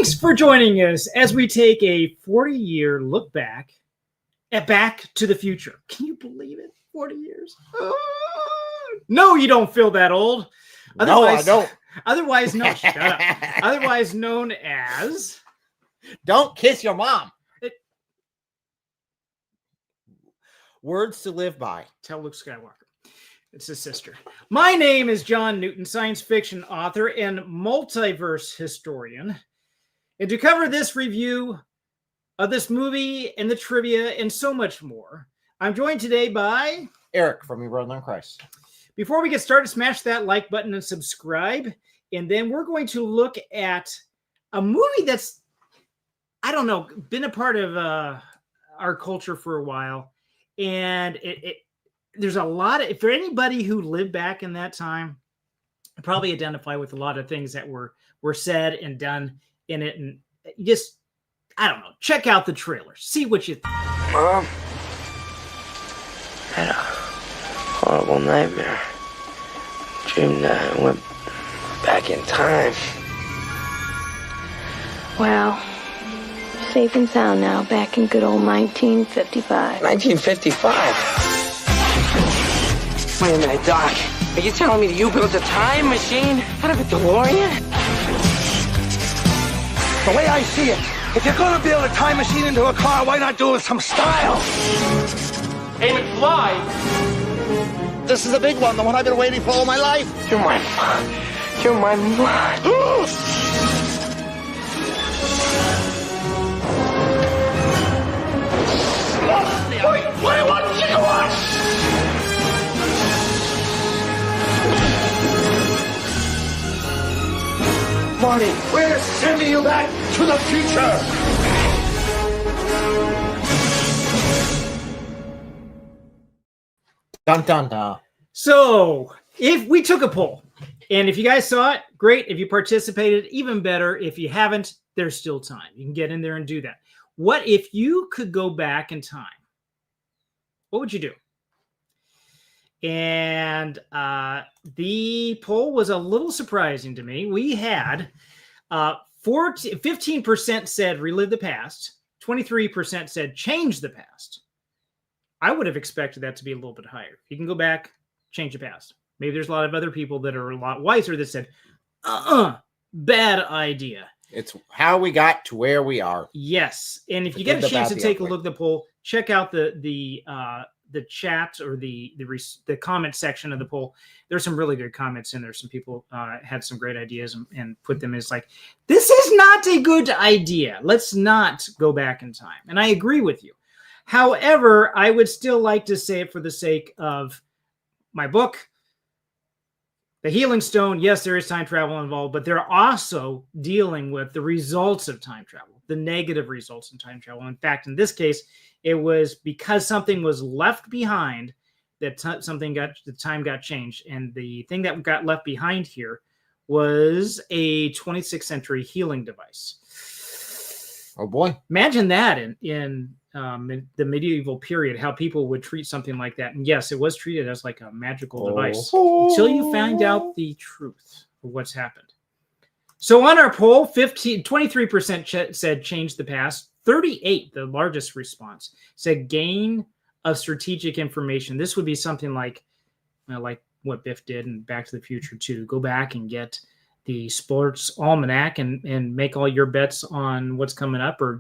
Thanks for joining us as we take a 40-year look back at Back to the Future. Can you believe it? 40 years. No, you don't feel that old. Otherwise, no, I don't. Otherwise, no, shut up. Otherwise known as... Don't kiss your mom. Words to live by. Tell Luke Skywalker. It's his sister. My name is John Newton, science fiction author and multiverse historian. And to cover this review of this movie and the trivia and so much more, I'm joined today by... Eric from Your Brother in Christ. Before we get started, smash that like button and subscribe. And then we're going to look at a movie that's, I don't know, been a part of our culture for a while. And there's a lot of, for anybody who lived back in that time, probably identify with a lot of things that were said and done in it. And just, I don't know, check out the trailer. See what you think. Mom, I had a horrible nightmare. Dreamed that I went back in time. Wow. Safe and sound now, back in good old 1955. 1955? Wait a minute, Doc. Are you telling me that you built a time machine out of a DeLorean? The way I see it, if you're gonna build a time machine into a car, why not do it with some style? Aim it fly. This is a big one, the one I've been waiting for all my life. You're my mom. You're my mom. Wait, 21 gigawatts! Marty, we're sending you back to the future! Dun, dun, dun. So if we took a poll, and if you guys saw it, great. If you participated, even better. If you haven't, there's still time. You can get in there and do that. What if you could go back in time? What would you do? And the poll was a little surprising to me. We had 15% said relive the past, 23% said change the past. I would have expected that to be a little bit higher. You can go back, change the past. Maybe there's a lot of other people that are a lot wiser that said, bad idea. It's how we got to where we are. Yes. And if you get a chance to take a look at the poll, check out the chat or the comment section of the poll. There's some really good comments in there. Some people had some great ideas and put them as like, this is not a good idea. Let's not go back in time. And I agree with you. However, I would still like to say it for the sake of my book, The Healing Stone. Yes, there is time travel involved, but they're also dealing with the results of time travel, the negative results in time travel. In fact, in this case, it was because something was left behind that the time got changed. And the thing that got left behind here was a 26th century healing device. Oh boy. Imagine that in the medieval period, how people would treat something like that. And yes, it was treated as like a magical device until you find out the truth of what's happened. So on our poll, 23% said change the past. 38%, the largest response, said gain of strategic information. This would be something like what Biff did in Back to the Future 2. Go back and get the sports almanac and make all your bets on what's coming up, or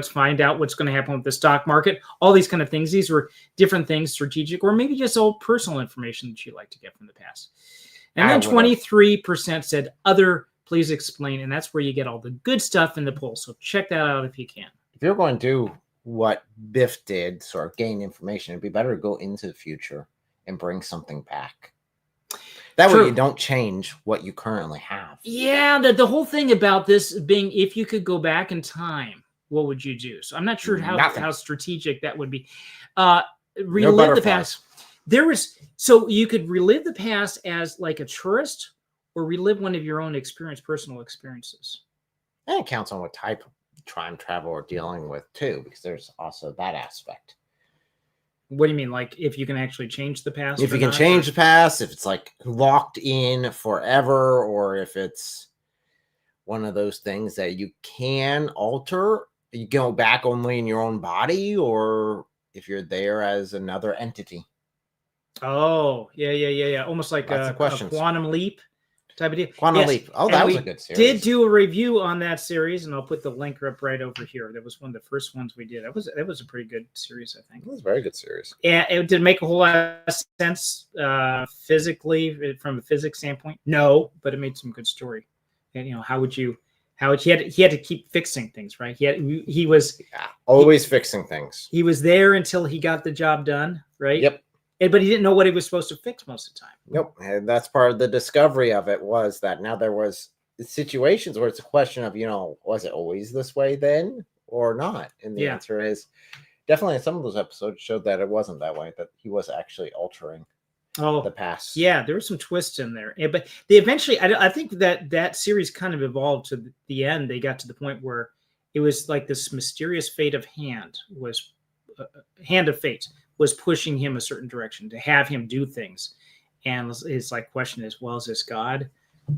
find out what's going to happen with the stock market, all these kind of things. These were different things, strategic, or maybe just old personal information that you like to get from the past. And then 23% said other, please explain. And that's where you get all the good stuff in the poll. So check that out if you can. If you're going to do what Biff did, sort of gain information, it'd be better to go into the future and bring something back. That way you don't change what you currently have. Yeah, the whole thing about this being, if you could go back in time, what would you do? So I'm not sure how strategic that would be. Relive the past. So you could relive the past as like a tourist, or relive one of your own personal experiences. And it counts on what type of time travel we're dealing with too, because there's also that aspect. What do you mean? Like if you can actually change the past? If you can change the past, if it's like locked in forever, or if it's one of those things that you can alter? You go back only in your own body, or if you're there as another entity? Oh, yeah. Almost like Lots a of questions. quantum leap type of deal. Quantum Yes, Leap. Oh, and that was we a good series. did do a review on that series, and I'll put the link up right over here. That was one of the first ones we did. That was a pretty good series, I think. It was a very good series. And it did make a whole lot of sense physically from a physics standpoint. No, but it made some good story. And how would he had to keep fixing things, right? He was always fixing things. He was there until he got the job done, right? Yep. But he didn't know what he was supposed to fix most of the time. Nope. And that's part of the discovery of it, was that now there was situations where it's a question of, was it always this way then or not? And the answer is definitely, some of those episodes showed that it wasn't that way, that he was actually altering the past. Yeah, there were some twists in there. But they eventually, I think that series kind of evolved to the end. They got to the point where it was like this mysterious hand of fate was pushing him a certain direction to have him do things. And his question is, well, is this God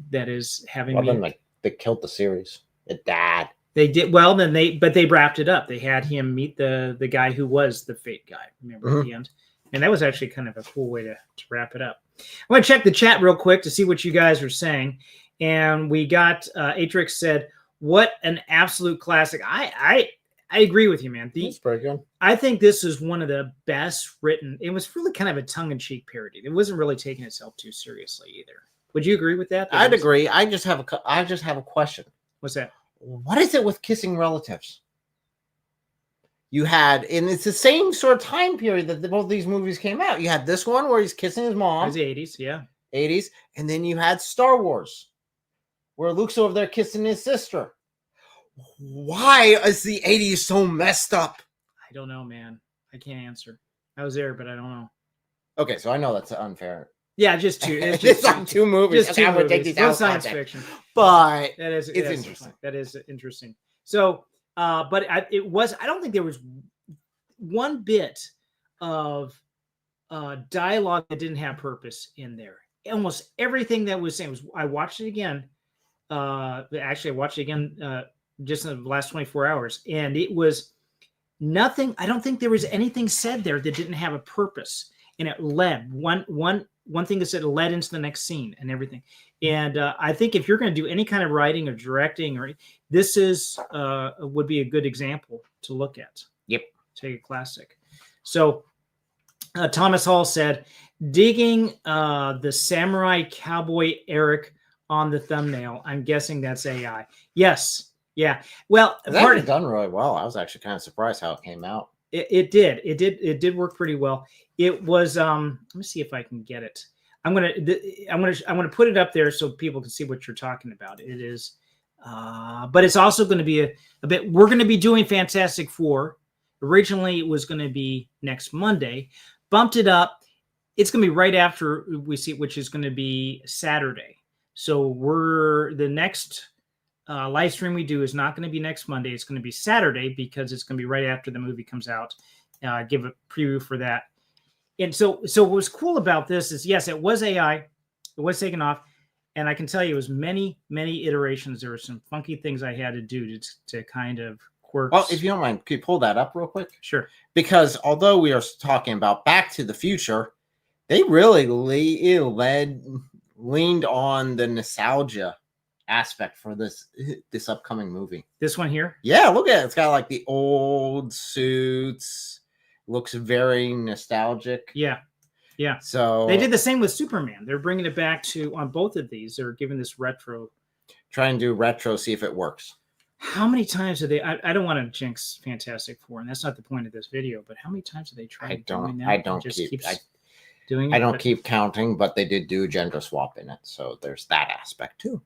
that is having me? Then they killed the series. It died. They did well. But they wrapped it up. They had him meet the guy who was the fate guy. Remember at the end, and that was actually kind of a cool way to wrap it up. I want to check the chat real quick to see what you guys are saying. And we got Atrix said, "What an absolute classic!" I agree with you, man. That's pretty good. I think this is one of the best written. It was really kind of a tongue-in-cheek parody. It wasn't really taking itself too seriously either. Would you agree with that? I'd agree. I just have a question. What's that? What is it with kissing relatives? You had, and it's the same sort of time period that both these movies came out. You had this one where he's kissing his mom. It was the 80s, yeah. 80s. And then you had Star Wars, where Luke's over there kissing his sister. Why is the 80s so messed up? I don't know, man. I can't answer. I was there, but I don't know. Okay, so I know that's unfair. Yeah, just two. It's like two movies. Just two I'm gonna movies. take these No out science context. fiction. But it's interesting. That is interesting. So, but I don't think there was one bit of dialogue that didn't have purpose in there. Almost everything that was saying was. I watched it again. Actually, I watched it again just in the last 24 hours, and it was nothing. I don't think there was anything said there that didn't have a purpose, and it led one thing that said it led into the next scene and everything. And I think if you're going to do any kind of writing or directing, this would be a good example to look at. Yep, take a classic. So Thomas Hall said, digging the samurai cowboy Eric on the thumbnail. I'm guessing that's AI. Yes. Yeah. Well, it's done really well. I was actually kind of surprised how it came out. It did work pretty well. It was let me see if I can get it. I'm gonna put it up there so people can see what you're talking about. It is but it's also going to be a bit. We're going to be doing Fantastic Four. Originally it was going to be next Monday, bumped it up. It's going to be right after we see, which is going to be Saturday. So the next live stream we do is not going to be next Monday. It's going to be Saturday because it's going to be right after the movie comes out. Give a preview for that. And so what was cool about this is, yes, it was AI. It was taken off. And I can tell you it was many, many iterations. There were some funky things I had to do to kind of quirks. Well, if you don't mind, could you pull that up real quick? Sure. Because although we are talking about Back to the Future, they really leaned on the nostalgia aspect for this upcoming movie. This one here? Yeah, look at it. It's got like the old suits. Looks very nostalgic. Yeah. Yeah. So they did the same with Superman. They're bringing it back on both of these. They're giving this retro. Try and do retro, see if it works. How many times have they? I don't want to jinx Fantastic Four, and that's not the point of this video. But how many times have they tried doing that? I don't keep counting, but they did do gender swap in it, so there's that aspect too.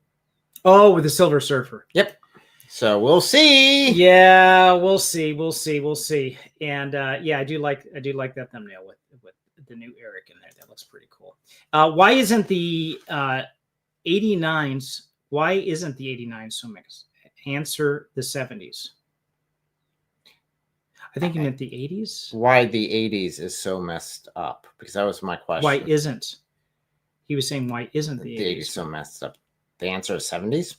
Oh, with the Silver Surfer. Yep. So we'll see. Yeah, we'll see. And yeah, I do like that thumbnail with the new Eric in there. That looks pretty cool. Why isn't the 89s? Why isn't the 89s so mixed? Answer the 70s. I think you meant the 80s. Why the 80s is so messed up? Because that was my question. Why isn't? He was saying why isn't the 80s so messed up? The answer is 70s.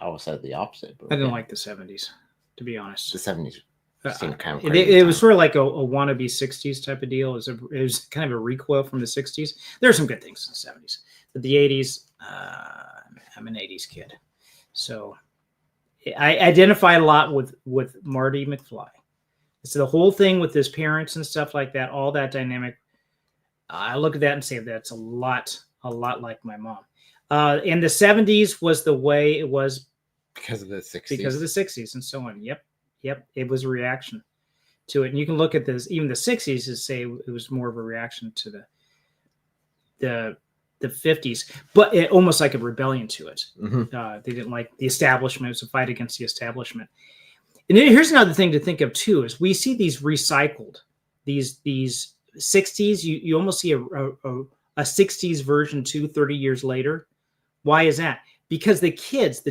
I always said the opposite. But I didn't like the 70s, to be honest. the 70s. Seemed kind of It crazy was time. sort of like a wannabe 60s type of deal. It was kind of a recoil from the 60s. There are some good things in the 70s, but the 80s, I'm an 80s kid. So I identify a lot with Marty McFly. It's the whole thing with his parents and stuff like that, all that dynamic. I look at that and say that's a lot like my mom. And the 70s was the way it was Because of the 60s. because of the 60s and so on. Yep. It was a reaction to it. And you can look at this, even the 60s, and say it was more of a reaction to the 50s, but it almost like a rebellion to it. Mhm. They didn't like the establishment. It was a fight against the establishment. And then here's another thing to think of too, is we see these recycled, these 60s, you almost see a 60s version 30 years later. Why is that? Because the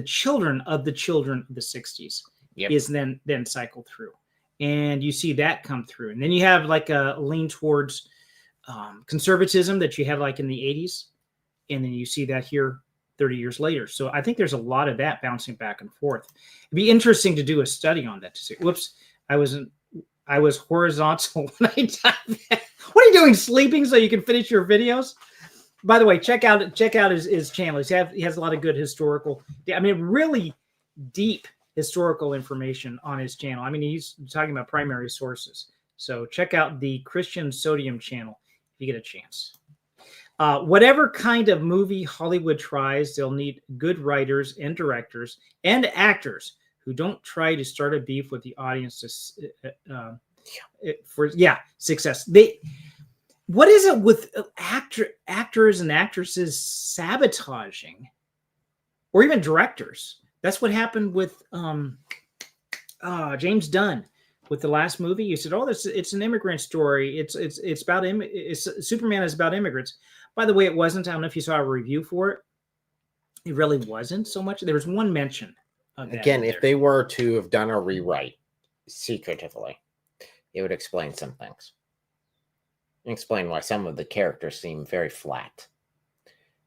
children of the 60s is then cycled through. And you see that come through. And then you have like a lean towards conservatism that you have like in the 80s. And then you see that here 30 years later. So I think there's a lot of that bouncing back and forth. It'd be interesting to do a study on that to see. Whoops, I was horizontal when I done that. What are you doing, sleeping so you can finish your videos? By the way, check out his channel. He has a lot of good historical, really deep historical information on his channel. I mean, he's talking about primary sources. So check out the Christian Sodium channel if you get a chance. Whatever kind of movie Hollywood tries, they'll need good writers and directors and actors who don't try to start a beef with the audience for success. What is it with actors and actresses sabotaging, or even directors? That's what happened with James Dunn with the last movie. You said, "Oh, it's an immigrant story. It's about Superman is about immigrants." By the way, it wasn't. I don't know if you saw a review for it. It really wasn't so much. There was one mention of that. Again, if they were to have done a rewrite secretively, it would explain some things. Explain why some of the characters seem very flat.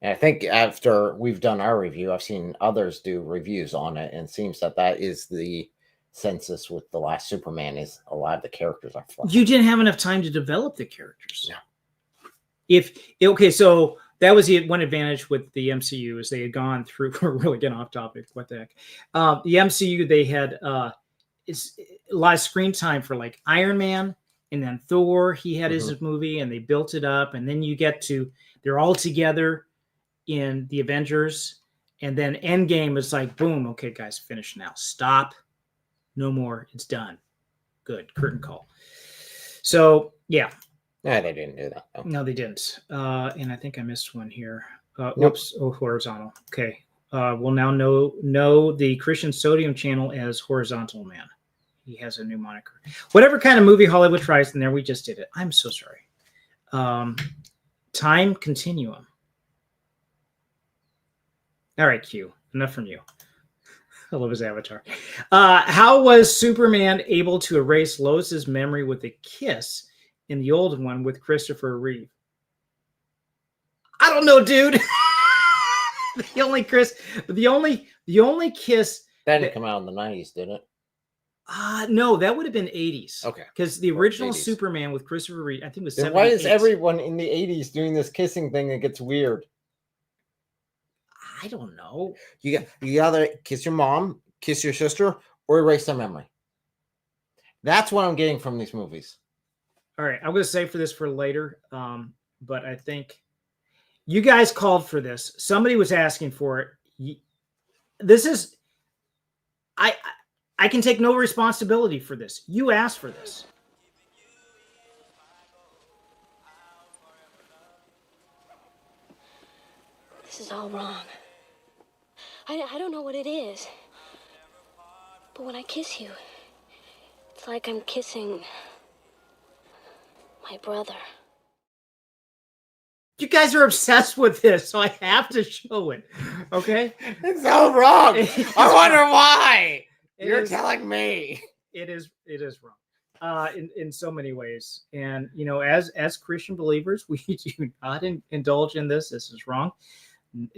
And I think after we've done our review, I've seen others do reviews on it, and it seems that is the census with the last Superman, is a lot of the characters are flat. You didn't have enough time to develop the characters. No. So that was the one advantage with the MCU, is they had gone through. We're really getting off topic. What the heck? The MCU, they had a lot of screen time for like Iron Man, and then Thor. He had his movie, and they built it up, and then you get to they're all together in the Avengers, and then Endgame is like, boom, okay, guys, finish now. Stop. No more. It's done. Good. Curtain call. So yeah. No, they didn't do that. No, they didn't. And I think I missed one here. Nope. Whoops. Oh, horizontal. Okay. We'll now know the Christian Sodium channel as Horizontal Man. He has a new moniker. Whatever kind of movie Hollywood tries, and there we just did it. I'm so sorry. Time continuum. All right, Q. Enough from you. I love his avatar. How was Superman able to erase Lois's memory with a kiss in the old one with Christopher Reeve? I don't know, dude. the only kiss That didn't come out in the 90s, did it? No, that would have been 80s. Okay. Because the original 80s. Superman with Christopher Reeve, I think, was Then 78. why is everyone in the 80s doing this kissing thing that gets weird? I don't know. You either kiss your mom, kiss your sister, or erase their memory. That's what I'm getting from these movies. All right, I'm going to save for this for later, but I think you guys called for this. Somebody was asking for it. This is, I can take no responsibility for this. You asked for this. This is all wrong. I don't know what it is. But when I kiss you, it's like I'm kissing my brother. You guys are obsessed with this, so I have to show it. Okay? It's so wrong. I wonder why. You're is, telling me. It is wrong. In so many ways. And as Christian believers, we do not indulge in this. This is wrong.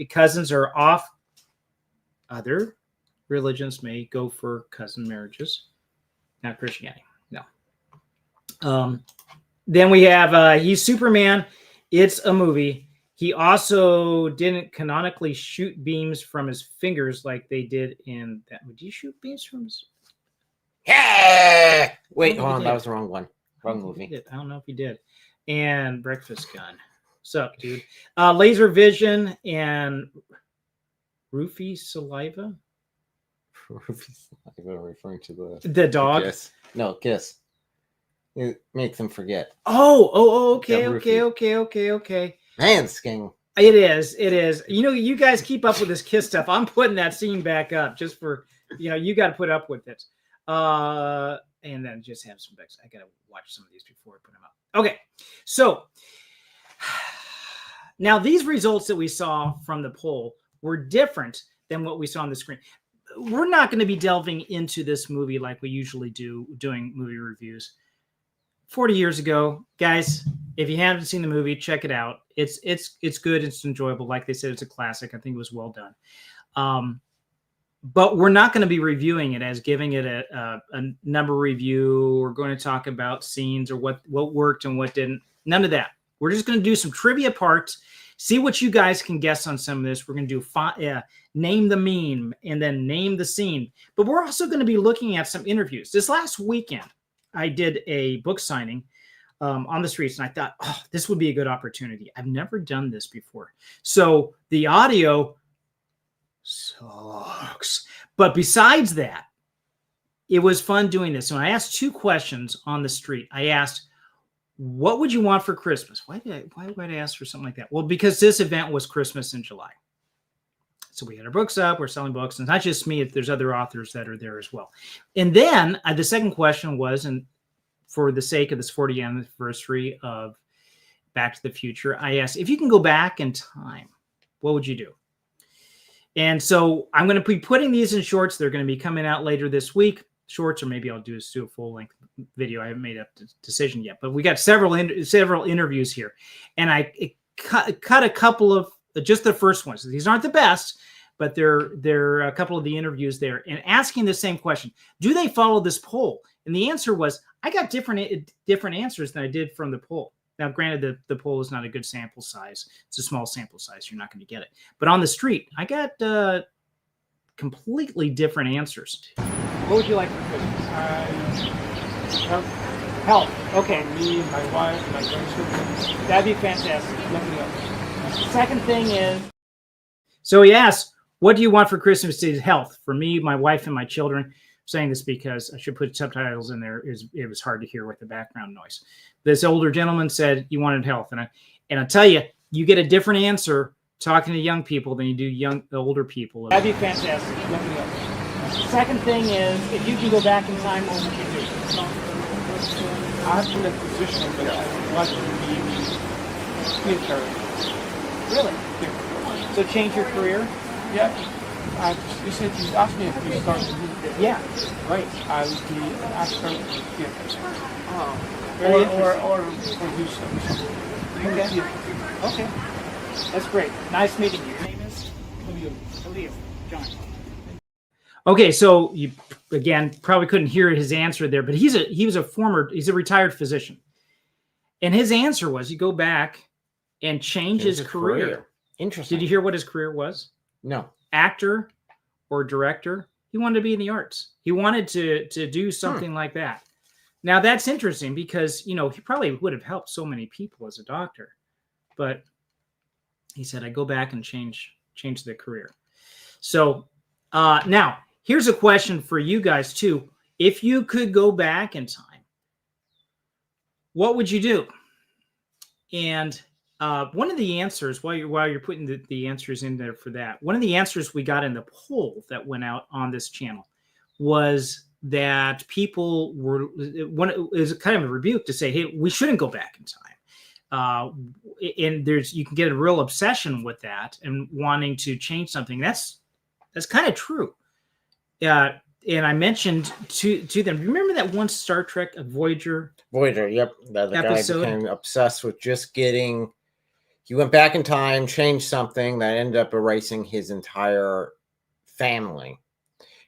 Cousins are off other religions may go for cousin marriages, not Christianity. No. Then we have he's Superman. It's a movie. He also didn't canonically shoot beams from his fingers like they did in that. Would you shoot beams from his? Yeah. Wait, Oh, hold on. he That did. was the wrong one. Wrong movie. I don't know if he did. And Breakfast Gun. What's up, dude? Laser Vision and Roofie Saliva. I'm referring to The dog. Kiss. No, Kiss. It makes them forget. Okay, Yeah, okay. Man, Sking. It is. You know, you guys keep up with this Kiss stuff. I'm putting that scene back up just for, you got to put up with it. And then just have some backs. I got to watch some of these before I put them up. Okay. So now these results that we saw from the poll were different than what we saw on the screen. We're not going to be delving into this movie like we usually do doing movie reviews. 40 years ago, guys, if you haven't seen the movie, check it out. It's good. It's enjoyable. Like they said, it's a classic. I think it was well done. But we're not going to be reviewing it as giving it a number review. We're going to talk about scenes or what worked and what didn't. None of that. We're just going to do some trivia parts, see what you guys can guess on some of this. We're going to do name the meme and then name the scene. But we're also going to be looking at some interviews. This last weekend, I did a book signing on the streets, and I thought, this would be a good opportunity. I've never done this before. So the audio sucks. But besides that, it was fun doing this. So I asked 2 questions on the street. I asked, what would you want for Christmas? Why would I ask for something like that? Well, because this event was Christmas in July. So we had our books up, we're selling books, and it's not just me, there's other authors that are there as well. And then the second question was, and for the sake of this 40th anniversary of Back to the Future, I asked, if you can go back in time, what would you do? And so I'm going to be putting these in shorts. They're going to be coming out later this week. Shorts, or maybe I'll do a full-length video. I haven't made a decision yet, but we got several interviews here. And I cut a couple of just the first ones. These aren't the best, but they're a couple of the interviews there, and asking the same question: do they follow this poll? And the answer was, I got different answers than I did from the poll. Now, granted, the poll is not a good sample size. It's a small sample size. You're not going to get it. But on the street, I got completely different answers. What would you like for Christmas? Health. Okay. Me, my wife, my grandchildren. That'd be fantastic. Second thing is, so he asked, what do you want for Christmas? Is health. For me, my wife, and my children. I'm saying this because I should put subtitles in there. It was hard to hear with the background noise. This older gentleman said he wanted health. And I tell you, you get a different answer talking to young people than you do older people. That'd be fantastic. Second thing is, if you can go back in time, what would you do? I've been in a position that I would like to be a therapist. Really? Yeah. So change your career? Yeah. You said you asked me if you started to do it. Yeah, right. I would be an actor or theater. Oh, Or producer or something. Okay. Yeah. Okay. That's great. Nice meeting you. Your name is? Khalil. John. Okay, so you again probably couldn't hear his answer there, but he's a retired physician. And his answer was, you go back and change his career. Interesting. Did you hear what his career was? No. Actor or director. He wanted to be in the arts. He wanted to do something like that. Now that's interesting because, he probably would have helped so many people as a doctor, but he said, I go back and change the career. So now here's a question for you guys too. If you could go back in time, what would you do? And one of the answers, while you're putting the answers in there for that, one of the answers we got in the poll that went out on this channel was that people it was kind of a rebuke to say, hey, we shouldn't go back in time. And you can get a real obsession with that and wanting to change something. That's kind of true. And I mentioned to them, remember that one Star Trek, Voyager? Voyager, yep. The episode? guy became obsessed with just getting. He went back in time, changed something that ended up erasing his entire family.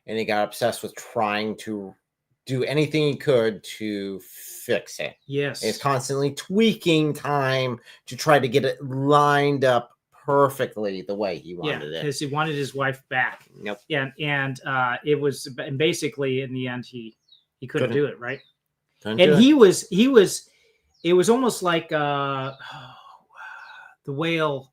and he got obsessed with trying to do anything he could to fix it. Yes. He's constantly tweaking time to try to get it lined up perfectly the way he wanted it. Because he wanted his wife back. Yep. And it was, and basically in the end he couldn't do it, right? Couldn't And do it. it was almost like the whale,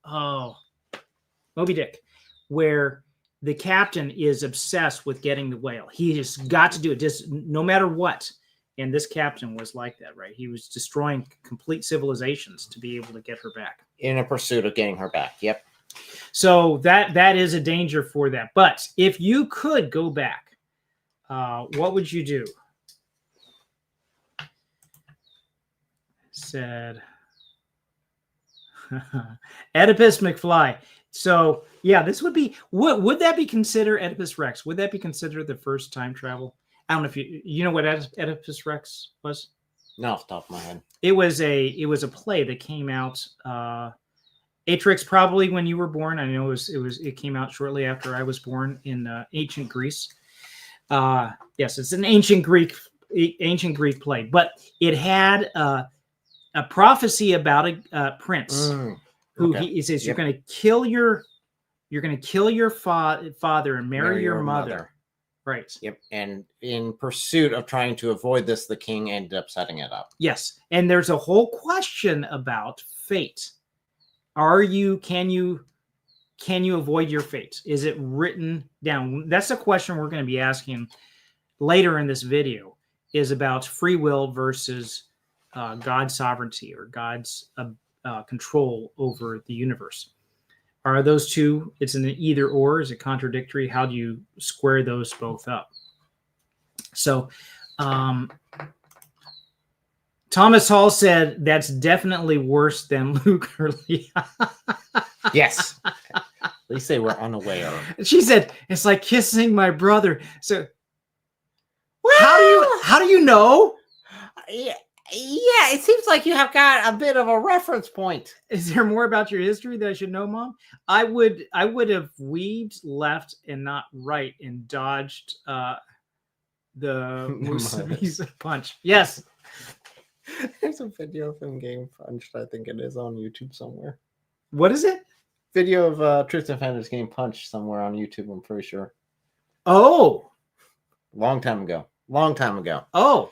Moby Dick, where the captain is obsessed with getting the whale. He just got to do it, just no matter what. And this captain was like that, right? He was destroying complete civilizations to be able to get her back. In a pursuit of getting her back. Yep. So that is a danger for that. But if you could go back, what would you do? Said Oedipus McFly. So yeah, this would be, would that be considered Oedipus Rex? Would that be considered the first time travel? I don't know if you know what Oedipus Rex was? No, off the top of my head. It was a play that came out. Atrix, probably when you were born. I know it came out shortly after I was born in ancient Greece. Yes, it's an ancient Greek play, but it had a prophecy about a prince who he says you're going to kill your father and marry your mother. Right. Yep. And in pursuit of trying to avoid this, the king ended up setting it up. Yes. And there's a whole question about fate. Can you avoid your fate? Is it written down? That's a question we're going to be asking later in this video, is about free will versus God's sovereignty or God's control over the universe. Are those two, it's an either or, is it contradictory? How do you square those both up? So Thomas Hall said that's definitely worse than Luke or Leah. Yes. At least they were unaware. She said, it's like kissing my brother. So how do you know? Yeah, it seems like you have got a bit of a reference point. Is there more about your history that I should know, Mom? I would have weaved left and not right and dodged the Musabi's punch. Yes. There's a video of him getting punched. I think it is on YouTube somewhere. What is it? Video of Truth Defenders getting punched somewhere on YouTube, I'm pretty sure. Oh. Long time ago. Oh.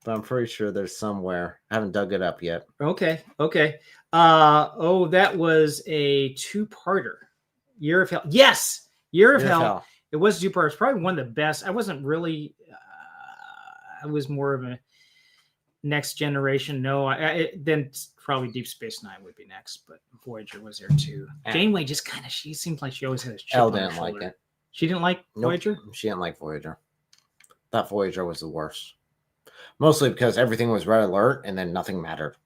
But I'm pretty sure there's somewhere. I haven't dug it up yet. Okay. That was a two-parter. Year of Hell. Yes. Year of Hell. It was a two-parter. It's probably one of the best. I wasn't really, I was more of a Next Generation. No, then probably Deep Space Nine would be next, but Voyager was there too. Janeway just kind of, she seemed like she always had a chip on her didn't shoulder. like it. She didn't like Voyager? She didn't like Voyager. Thought Voyager was the worst. Mostly because everything was red alert and then nothing mattered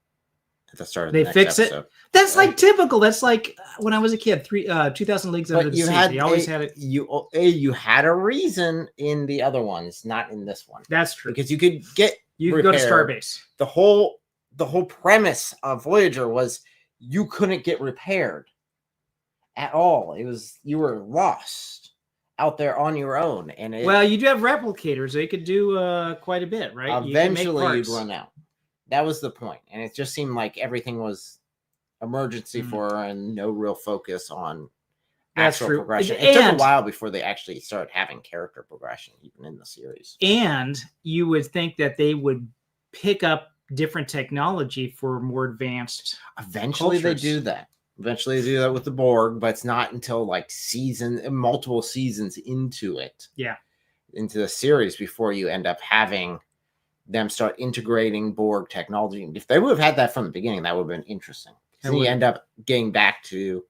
at the start of the next episode. It. That's like typical. That's like when I was a kid. 2000 Leagues Under the Sea. They always had it. You had a reason in the other ones, not in this one. That's true. Because you could go to Starbase. The whole premise of Voyager was you couldn't get repaired at all. It was you were lost out there on your own, and you do have replicators. They could do quite a bit, right? Eventually, you'd run out. That was the point, and it just seemed like everything was emergency for her and no real focus on actual progression. It took a while before they actually started having character progression, even in the series. And you would think that they would pick up different technology for more advanced. Eventually, they do that. Eventually, they do that with the Borg, but it's not until like multiple seasons into it. Yeah. Into the series before you end up having them start integrating Borg technology. If they would have had that from the beginning, that would have been interesting. Then you end up getting back to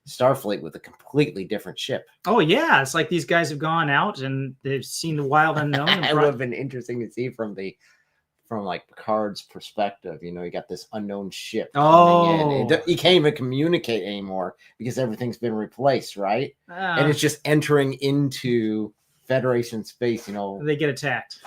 Starfleet with a completely different ship. Oh, yeah. It's like these guys have gone out and they've seen the wild unknown. It would have been interesting to see from like Picard's perspective. You know, you got this unknown ship. Oh, you can't even communicate anymore because everything's been replaced, right? And it's just entering into Federation space. You know, they get attacked.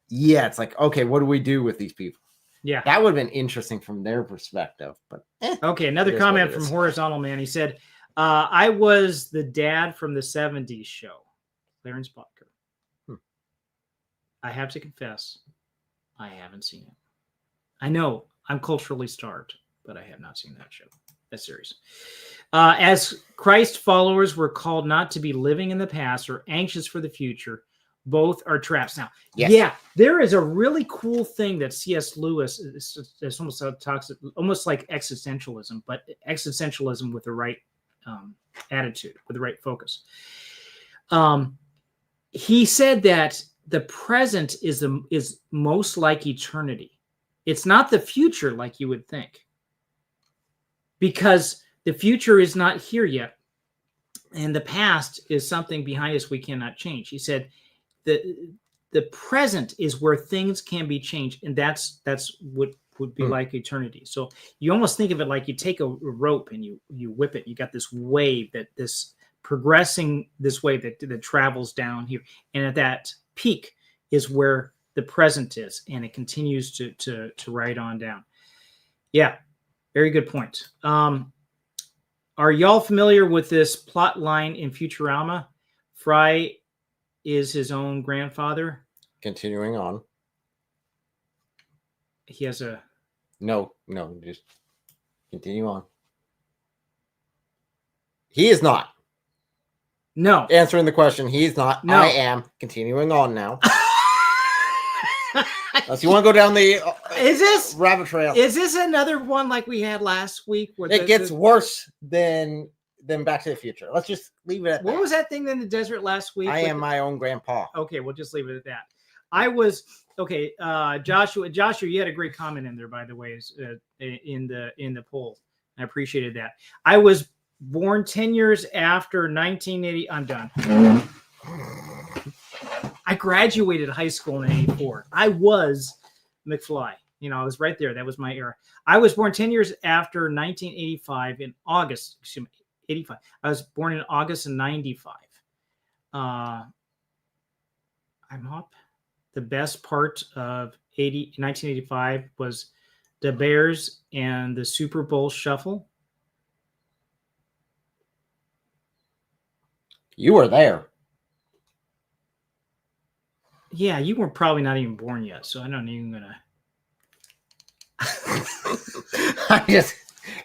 Yeah, it's like, okay, what do we do with these people? Yeah, that would have been interesting from their perspective. But okay, another comment from Horizontal Man. He said, "I was the dad from the '70s show." Clarence Bodker. I have to confess, I haven't seen it. I know I'm culturally starved, but I have not seen that show, that series. As Christ followers, we're called not to be living in the past or anxious for the future. Both are traps. Now, yeah, there is a really cool thing that C.S. Lewis is almost talks almost like existentialism, but existentialism with the right attitude, with the right focus. He said that the present is most like eternity. It's not the future like you would think, because the future is not here yet, and the past is something behind us we cannot change. He said the present is where things can be changed, and that's what would be like eternity. So you almost think of it like you take a rope and you whip it. You got this wave this progressing this wave that travels down here, and at that peak is where the present is, and it continues to ride on down. Yeah, very good point. Are y'all familiar with this plot line in Futurama? Fry is his own grandfather. Continuing on. He has a... No, just continue on. He is not. No. Answering the question, he's not. No. I am. Continuing on now. Unless you want to go down the rabbit trail. Is this another one like we had last week? Where it gets worse than Back to the Future. Let's just leave it at that. What was that thing in the desert last week? I am my own grandpa. Okay, we'll just leave it at that. I was okay. Joshua, you had a great comment in there, by the way, in the poll. I appreciated that. I was born 10 years after 1980. I'm done. I graduated high school in 84. I was McFly. I was right there. That was my era. I was born 10 years after 1985 in August. 85. I was born in August of 95. I'm up. The best part of 1985 was the Bears and the Super Bowl shuffle. You were there. Yeah, you were probably not even born yet, so I'm not even gonna. I just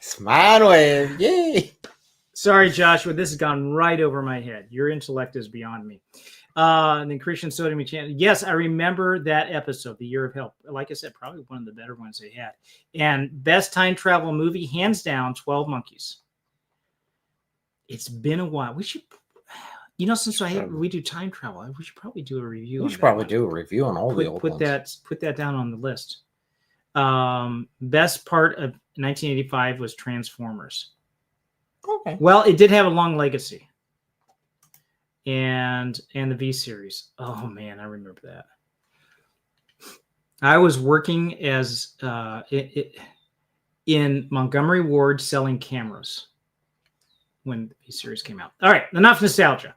smile away. Yay! Sorry, Joshua. This has gone right over my head. Your intellect is beyond me. And then Christian Sodomy channel. Yes, I remember that episode, The Year of Help. Like I said, probably one of the better ones they had. And best time travel movie, hands down, 12 Monkeys. It's been a while. We should, since we do time travel, we should probably do a review. We should probably do a review on all the old ones. Put that down on the list. Best part of 1985 was Transformers. Okay. Well, it did have a long legacy. And the V series. Oh man, I remember that. I was working as in Montgomery Ward selling cameras when the V series came out. All right, enough nostalgia.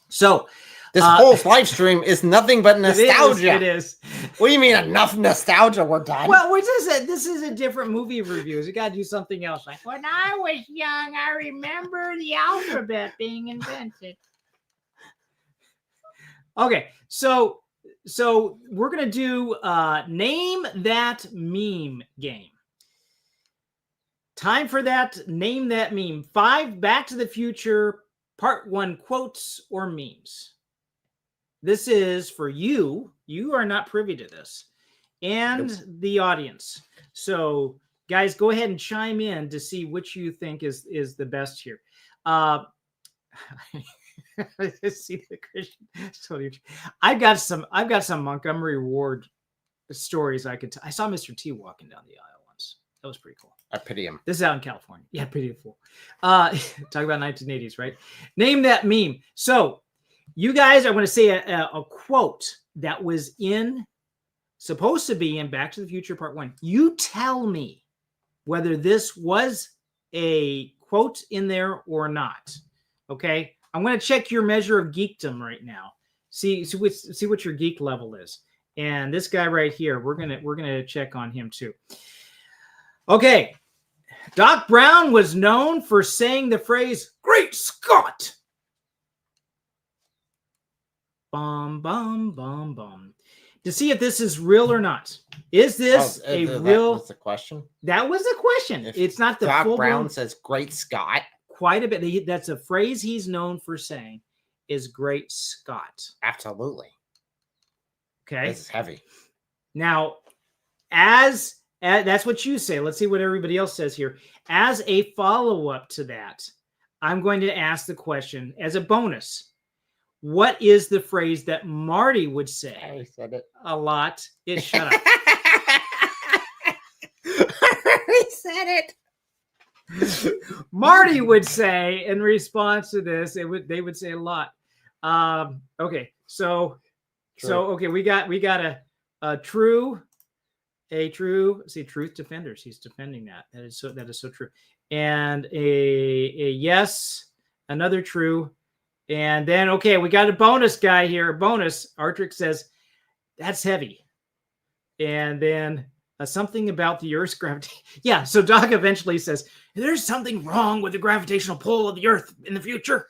So this whole live stream is nothing but nostalgia. It is. What do you mean enough nostalgia? We're done. Well, this is a different movie reviews. You got to do something else. Like when I was young, I remember the alphabet being invented. Okay, so we're gonna do name that meme game. Time for that. Name that meme. 5 Back to the Future Part 1 quotes or memes. This is for you. You are not privy to this, and the audience. So, guys, go ahead and chime in to see which you think is the best here. See the Christian. I've got some Montgomery Ward stories I could. I saw Mr. T walking down the aisle once. That was pretty cool. I pity him. This is out in California. Yeah, pity the fool. Talk about 1980s, right? Name that meme. So, you guys, I want to say a quote that was supposed to be in Back to the Future Part 1. You tell me whether this was a quote in there or not. Okay, I'm going to check your measure of geekdom right now. See what your geek level is. And this guy right here, we're gonna check on him too. Okay, Doc Brown was known for saying the phrase "Great Scott." Bum, bum, bum, bum. To see if this is real or not. Is this real? That was the question. That was the question. If it's not the Doc full Brown says "Great Scott." Quite a bit. That's a phrase he's known for saying. Is Great Scott. Absolutely. Okay. This is heavy. Now, as that's what you say. Let's see what everybody else says here. As a follow-up to that, I'm going to ask the question as a bonus. What is the phrase that Marty would say? I said it a lot. Shut up. I said it. Marty would say in response to this, they would say a lot. Okay, so okay, we got a true. See, truth defenders. He's defending that. That is so true. And a yes, another true. And then, okay, we got a bonus guy here. Bonus. Artrick says, that's heavy. And then something about the Earth's gravity. Yeah, so Doc eventually says, there's something wrong with the gravitational pull of the Earth in the future.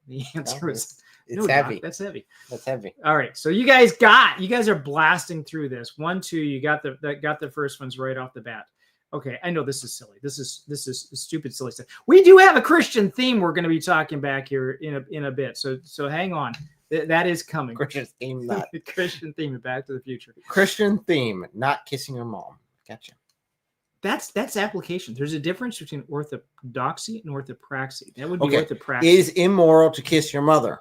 The answer is, it's heavy. Doc, that's heavy. That's heavy. All right, so you guys are blasting through this. 1, 2, you got the first ones right off the bat. Okay, I know this is silly. This is stupid, silly stuff. We do have a Christian theme we're going to be talking back here in a bit. So hang on, that is coming. Christian theme, not Christian theme. Back to the Future. Christian theme, not kissing your mom. Gotcha. That's application. There's a difference between orthodoxy and orthopraxy. That would be orthopraxy. Is immoral to kiss your mother?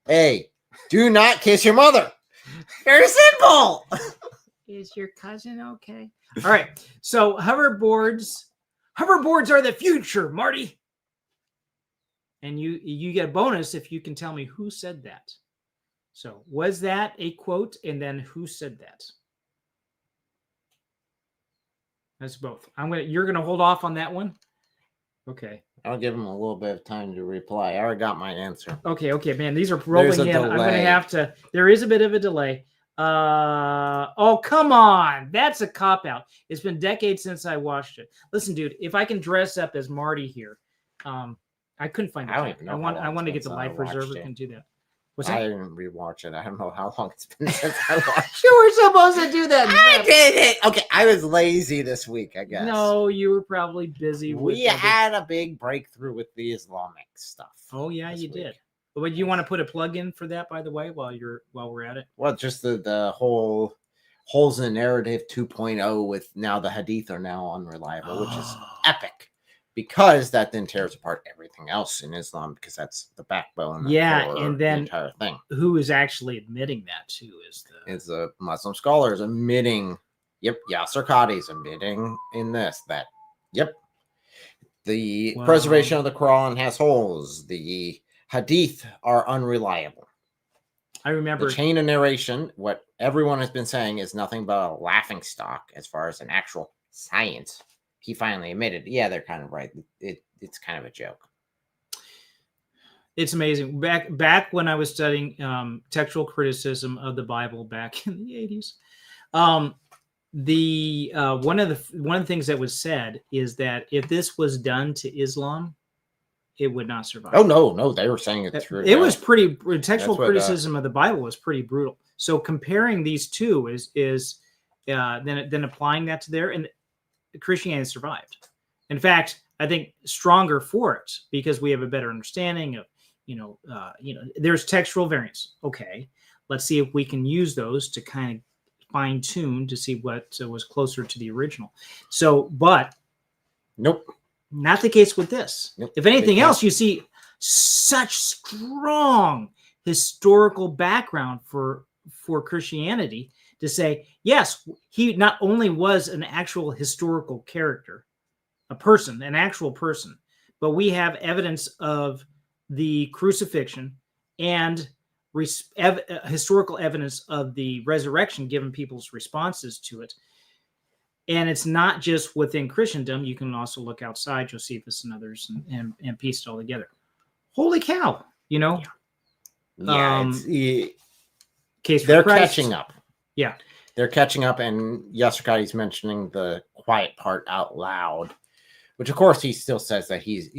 A. Do not kiss your mother. Very simple. Is your cousin okay? All right. So hoverboards are the future, Marty. And you get a bonus if you can tell me who said that. So was that a quote? And then who said that? That's both. You're gonna hold off on that one. Okay. I'll give him a little bit of time to reply. I already got my answer. Okay, man. These are rolling in. I'm gonna have to. There is a bit of a delay. Oh, come on. That's a cop-out. It's been decades since I watched it. Listen, dude, if I can dress up as Marty here, I couldn't find it. I want to get the life preserver and do that. I didn't rewatch it. I don't know how long it's been since I watched it. You were supposed to do that. I did it. Okay, I was lazy this week, I guess. No, you were probably busy. We had a big breakthrough with the Islamic stuff. Oh, yeah, you did. But you want to put a plug in for that, by the way, while we're at it? Well, just the whole holes in the narrative 2.0 with now the hadith are now unreliable, which is epic because that then tears apart everything else in Islam because that's the backbone. And then the entire thing. Who is actually admitting that too is the Muslim scholars admitting. Yep, Yasser Qadhi's admitting in this that. Yep, the preservation of the Quran has holes. The hadith are unreliable. I remember the chain of narration. What everyone has been saying is nothing but a laughing stock as far as an actual science. He finally admitted, yeah, they're kind of right. It's kind of a joke. It's amazing. Back when I was studying textual criticism of the Bible back in the 80s, one of the things that was said is that if this was done to Islam, it would not survive. Oh no, they were saying it through. It was pretty textual criticism of the Bible was pretty brutal. So comparing these two is then applying that to there, and Christianity survived. In fact, I think stronger for it because we have a better understanding of there's textual variants. Okay, let's see if we can use those to kind of fine tune to see what was closer to the original. So, but nope. Not the case with this. Nope. If anything else, you see such strong historical background for Christianity to say, yes, he not only was an actual historical character, an actual person, but we have evidence of the crucifixion and historical evidence of the resurrection given people's responses to it. And it's not just within Christendom. You can also look outside Josephus and others and piece it all together. Holy cow, Yeah. Case for they're Christ. Catching up. Yeah. They're catching up, and Yasser Qadhi's mentioning the quiet part out loud, which of course he still says that he's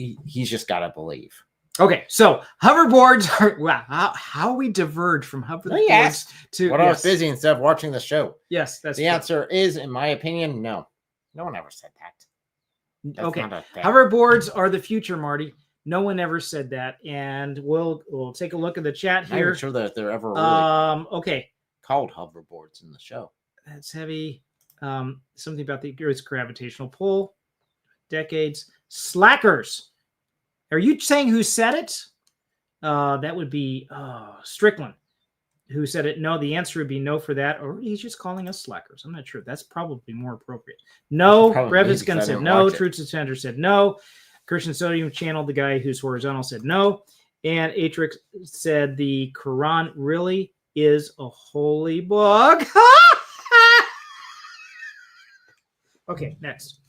just got to believe. Okay, so hoverboards are wow. How we diverge from hoverboards Yes. to What I was busy instead of watching the show. Yes, that's The true. answer is, in my opinion, no. No one ever said that. That's Okay, not a thing. hoverboards are the future, Marty. No one ever said that, and we'll take a look at the chat I'm not here. even sure that they're ever really Okay, called hoverboards in the show. that's heavy. Something about the Earth's gravitational pull. Decades. Slackers. Are you saying who said it? That would be Strickland, who said it. No, the answer would be no for that, or he's just calling us slackers. I'm not sure. That's probably more appropriate. No, Brevis Gun said no. Truth Suspender said no. Christian Sodium Channel, the guy who's horizontal, said no. And Atrix said the Quran really is a holy book. Okay, next.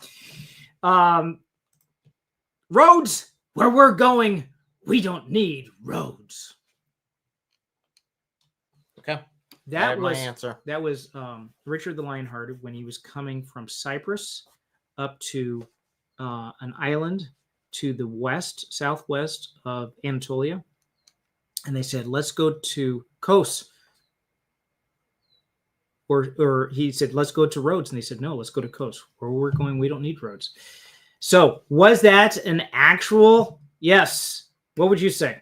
Roads, where we're going, we don't need roads. Okay. That was my answer. That was Richard the Lionhearted when he was coming from Cyprus up to an island to the southwest of Anatolia. And they said, let's go to Kos. Or he said, let's go to Rhodes. And they said, no, let's go to Kos. Where we're going, we don't need roads. So was that an actual yes? What would you say?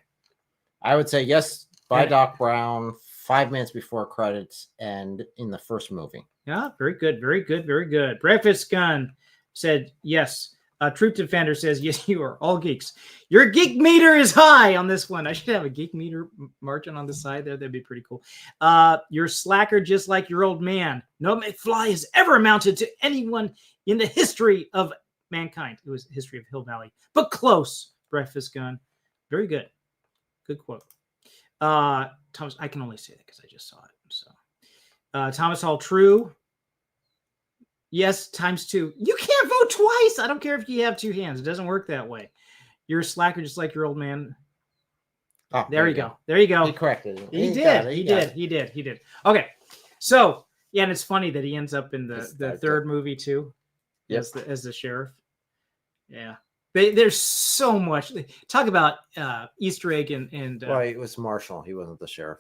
I would say yes by Doc Brown 5 minutes before credits and in the first movie. Yeah, very good, very good, very good. Breakfast Gun said yes. Troop Defender says, yes, you are all geeks. Your geek meter is high on this one. I should have a geek meter margin on the side there. That'd be pretty cool. You're slacker just like your old man. No McFly has ever amounted to anyone in the history of mankind. It was the history of Hill Valley, but close. Breakfast Gun. Very good. Good quote. Thomas, I can only say that because I just saw it. So, Thomas Hall, true. Yes, ×2. You can't vote twice. I don't care if you have two hands. It doesn't work that way. You're a slacker just like your old man. Oh, there you go. There you go. He corrected it. He did. Okay. So, yeah, and it's funny that he ends up in the third movie too. Yes. As the sheriff. Yeah. There's so much. Talk about Easter egg and well, it was Marshall. He wasn't the sheriff.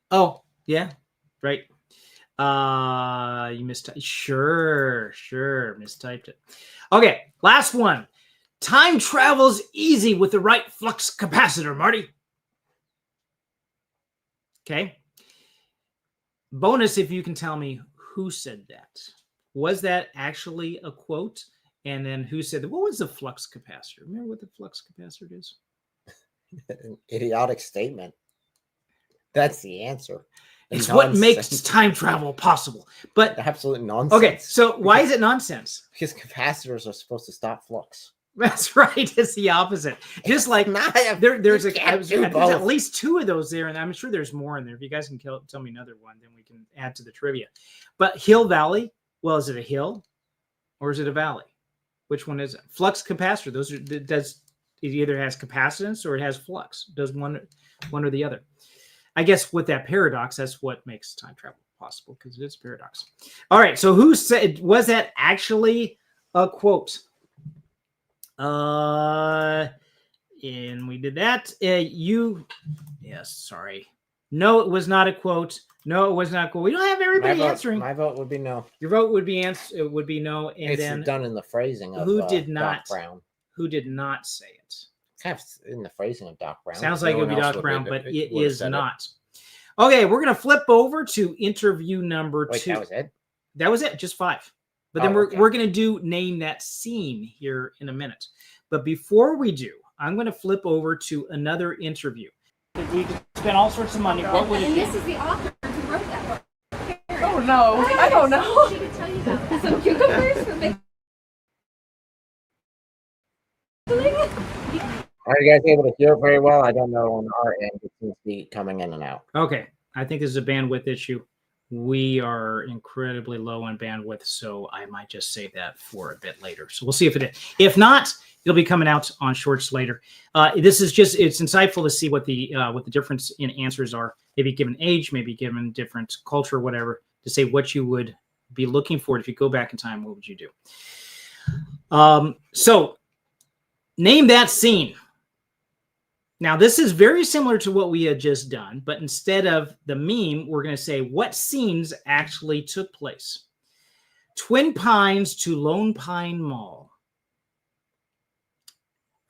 Oh, yeah. Right. You mistyped. Sure, mistyped it. Okay, last one. Time travel's easy with the right flux capacitor, Marty. Okay. Bonus if you can tell me who said that. Was that actually a quote? And then who said that? What was the flux capacitor? Remember what the flux capacitor is? An idiotic statement. That's the answer. It's what makes time travel possible. But absolute nonsense. Okay, so why is it nonsense? Because capacitors are supposed to stop flux. That's right. It's the opposite. Just like there's at least two of those there, and I'm sure there's more in there. If you guys can tell me another one, then we can add to the trivia. But Hill Valley, well, is it a hill or is it a valley? Which one is it? Flux capacitor. It either has capacitance or it has flux. Does one or the other? I guess with that paradox, that's what makes time travel possible because it is paradox. All right. So who said, was that actually a quote? And we did that. Yes, sorry. No, it was not a quote. No, it was not a quote. We don't have everybody answering. My vote would be no. Your vote would be it would be no. And it's then done in the phrasing of who did not Doc Brown. Who did not say it? Kind of in the phrasing of Doc Brown. Sounds like it would be Doc Brown, but it is not. Okay, we're gonna flip over to interview number 2. That was it. That was it. Just 5. But then we're gonna do name that scene here in a minute. But before we do, I'm going to flip over to another interview. If we spent all sorts of money, what would it be? And this is the author who wrote that book. Oh no, I don't know. She could tell you about that. Some cucumbers for big. Are you guys able to hear it very well? I don't know on our end. It seems to be coming in and out. Okay. I think this is a bandwidth issue. We are incredibly low on bandwidth, so I might just save that for a bit later. So we'll see if it is. If not, it'll be coming out on shorts later. This is just, it's insightful to see what the difference in answers are, maybe given age, maybe given different culture, whatever, to say what you would be looking for. If you go back in time, what would you do? So name that scene. Now, this is very similar to what we had just done, but instead of the meme, we're going to say what scenes actually took place. Twin Pines to Lone Pine Mall.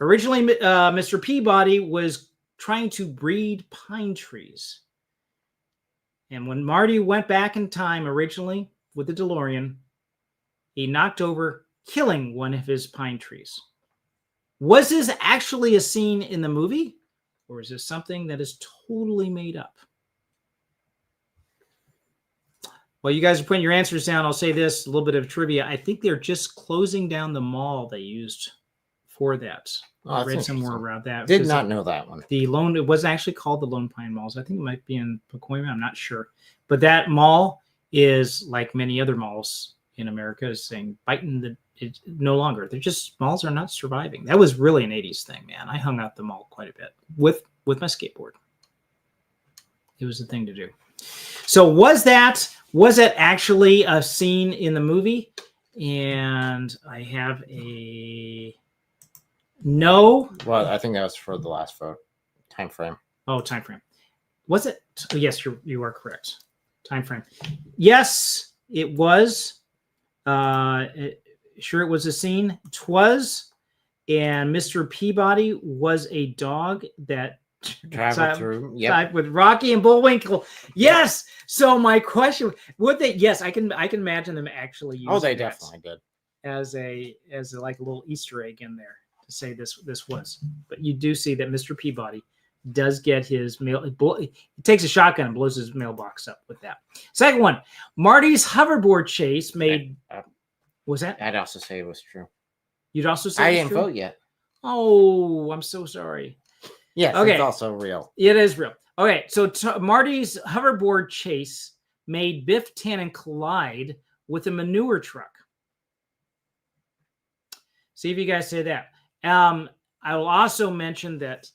Originally, Mr. Peabody was trying to breed pine trees. And when Marty went back in time originally with the DeLorean, he knocked over, killing one of his pine trees. Was this actually a scene in the movie, or is this something that is totally made up? While you guys are putting your answers down, I'll say this, a little bit of trivia. I think they're just closing down the mall they used for that. I read somewhere around that. Did not know that one. It wasn't actually called the Lone Pine Malls. I think it might be in Pacoima. I'm not sure. But that mall is like many other malls in America, is saying it's no longer. They're just, malls are not surviving. That was really an 80s thing, man. I hung out the mall quite a bit with my skateboard. It was the thing to do. So was it actually a scene in the movie? And I have a no. Well, I think that was for the last vote. Time frame. Oh, time frame. Was it? Oh, yes, you are correct. Time frame. Yes, it was. Sure, it was a scene. Twas, and Mr. Peabody was a dog that traveled through. Yep. With Rocky and Bullwinkle. Yes. Yep. So my question would they? Yes, I can imagine them actually using. Oh, they definitely did. As like a little Easter egg in there to say this was. But you do see that Mr. Peabody does get his mail. He takes a shotgun and blows his mailbox up with that. Second one, Marty's hoverboard chase made. Was that? I'd also say it was true. You'd also say I didn't vote yet. Oh, I'm so sorry. Yes, okay. It's also real. It is real. Okay, so Marty's hoverboard chase made Biff Tannen collide with a manure truck. See if you guys say that. I will also mention that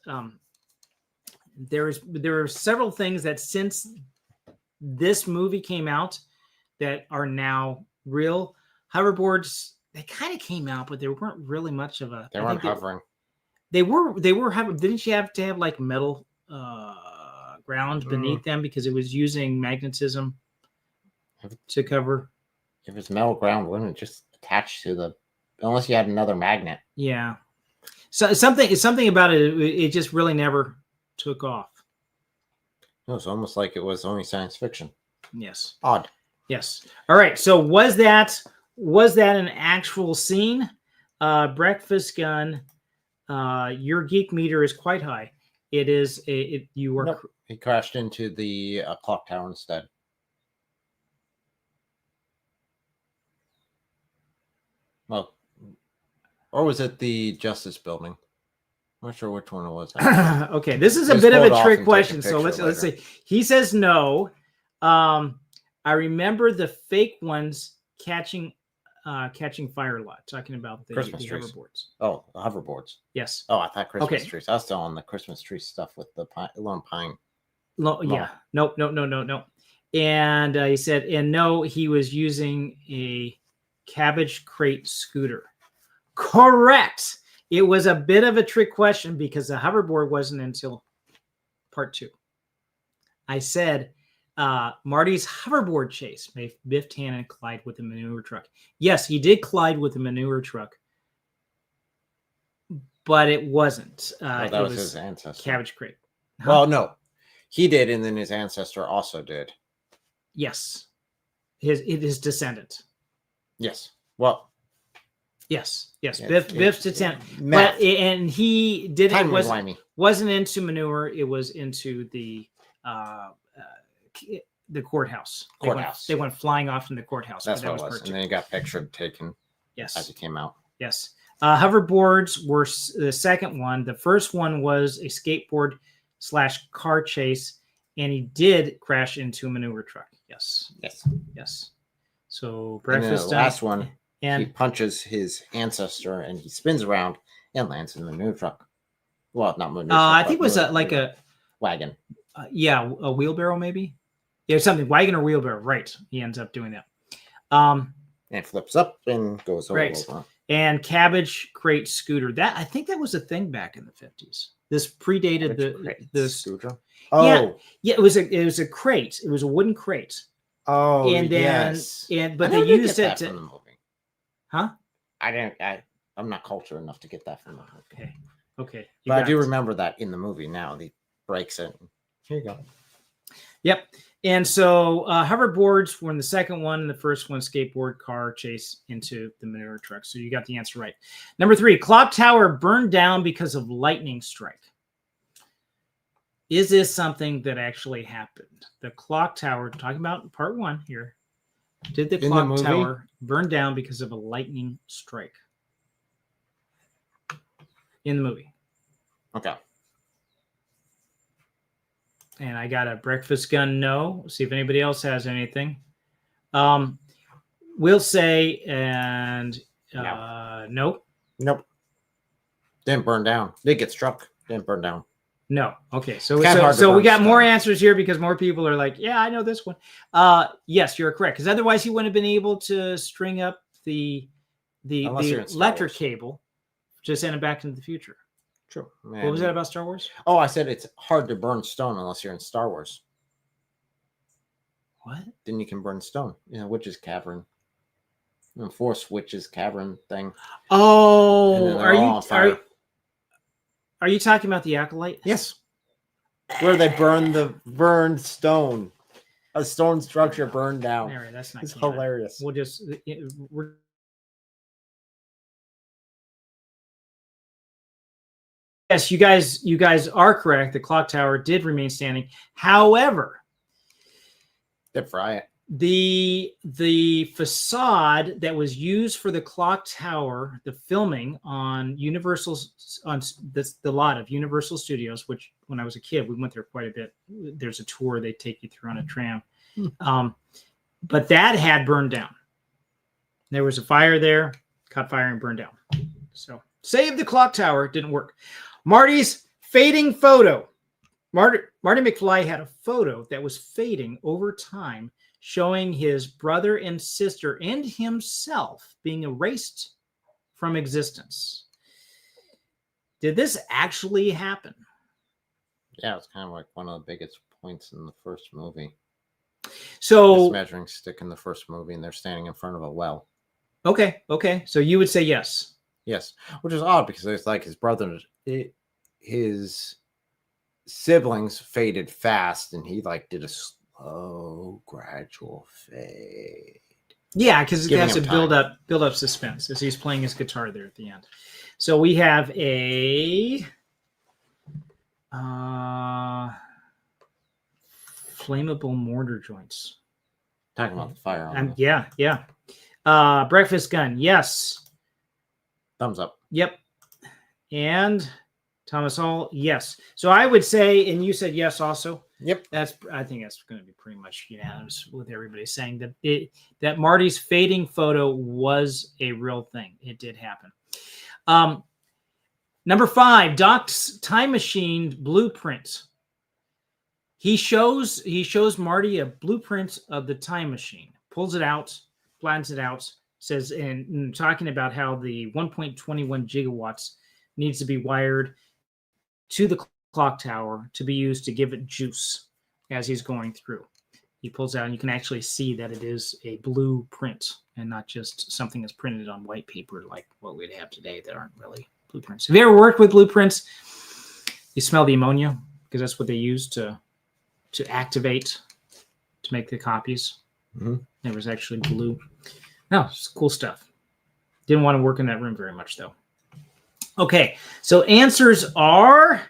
there are several things that since this movie came out that are now real. Hoverboards, they kind of came out, but they weren't really much of a. They weren't hovering. They were hovering. Didn't you have to have like metal ground beneath them because it was using magnetism to cover? If it's metal ground, wouldn't it just attach to the? Unless you had another magnet. Yeah. So something about it. It just really never took off. It was almost like it was only science fiction. Yes. Odd. Yes. All right. So was that an actual scene? Breakfast Gun. Your geek meter is quite high. It is. You were. Nope. He crashed into the clock tower instead. Well, or was it the Justice Building? I'm not sure which one it was. Okay, this is a bit of a trick question. So let's see. He says no. I remember the fake ones catching fire a lot. Talking about the hoverboards. Oh, the hoverboards. Yes. Oh, I thought Christmas trees. I was still on the Christmas tree stuff with the Lone Pine. Yeah. No. And he said, and no, he was using a cabbage crate scooter. Correct. It was a bit of a trick question because the hoverboard wasn't until part 2. I said Marty's hoverboard chase made Biff Tannen collide with a manure truck. Yes, he did collide with a manure truck, but it wasn't. That was his ancestor. Cabbage crate. Huh? Well, no, he did, and then his ancestor also did. Yes, his descendant. Yes. Well. Yes. Biff's descendant, but and he did it wasn't into manure. It was into the courthouse. They went flying off from the courthouse. That's what it was. And then he got pictured taken. Yes. As it came out. Yes. Hoverboards were the second one. The first one was a skateboard / car chase, and he did crash into a manure truck. Yes. So breakfast. The last one. And he punches his ancestor and he spins around and lands in the manure truck. Well, not manure truck. I think it was like a wagon. A wheelbarrow maybe. Yeah, something wagon or wheelbarrow. Right. He ends up doing that. And flips up and goes over. Right. And cabbage crate scooter. That I think that was a thing back in the 50s. This predated the Scooter. Yeah, it was a crate. It was a wooden crate. Oh, and then yes. but I they never did used get it that to, from the movie. huh? I'm not cultured enough to get that from the movie. Okay. But I do remember that in the movie now. He breaks it. Here you go. Yep. And so hoverboards were in the second one, and the first one, skateboard car chase into the manure truck. So you got the answer right. Number 3, clock tower burned down because of lightning strike. Is this something that actually happened? The clock tower, talking about part 1 here, did the clock tower burn down because of a lightning strike? In the movie. Okay. And I got a breakfast gun. No. See if anybody else has anything. We'll say and nope. Nope. Didn't burn down. Did get struck. Didn't burn down. No. Okay. So we got more answers here because more people are like, yeah, I know this one. Yes, you're correct. Because otherwise he wouldn't have been able to string up the electric cable to send it back into the future. True. Man. What was that about Star Wars? Oh, I said it's hard to burn stone unless you're in Star Wars. What? Then you can burn stone. Witch's cavern. Force witch's cavern thing. Oh, are you talking about the Acolyte? Yes. Where they burned stone. A stone structure burned down. Mary, that's not. It's hilarious. We'll just Yes, you guys are correct. The clock tower did remain standing. However, did fry it. The facade that was used for the clock tower, the filming on Universal's the lot of Universal Studios, which when I was a kid we went there quite a bit. There's a tour they take you through on a tram, but that had burned down. There was a fire there, caught fire and burned down. So save the clock tower. Didn't work. Marty's fading photo. Marty McFly had a photo that was fading over time, showing his brother and sister and himself being erased from existence. Did this actually happen? Yeah, it's kind of like one of the biggest points in the first movie. So this measuring stick in the first movie, and they're standing in front of a well. Okay. So you would say yes. Yes, which is odd because it's like his brother, his siblings faded fast, and he like did a slow, gradual fade. Yeah, because it has to build up suspense as he's playing his guitar there at the end. So we have a flammable mortar joints. Talking about the fire. Yeah. Breakfast gun. Yes. Thumbs up. Yep. And Thomas Hall. Yes. So I would say, and you said yes also. Yep. I think that's going to be pretty much unanimous with everybody saying that that Marty's fading photo was a real thing. It did happen. Number 5, Doc's time machine blueprint. He shows Marty a blueprint of the time machine, pulls it out, plans it out, says, and talking about how the 1.21 gigawatts needs to be wired to the clock tower to be used to give it juice as he's going through. He pulls out, and you can actually see that it is a blueprint and not just something that's printed on white paper like what we'd have today that aren't really blueprints. Have you ever worked with blueprints? You smell the ammonia because that's what they use to activate to make the copies. Mm-hmm. There was actually blue. No, it's cool stuff. Didn't want to work in that room very much though. Okay, so answers are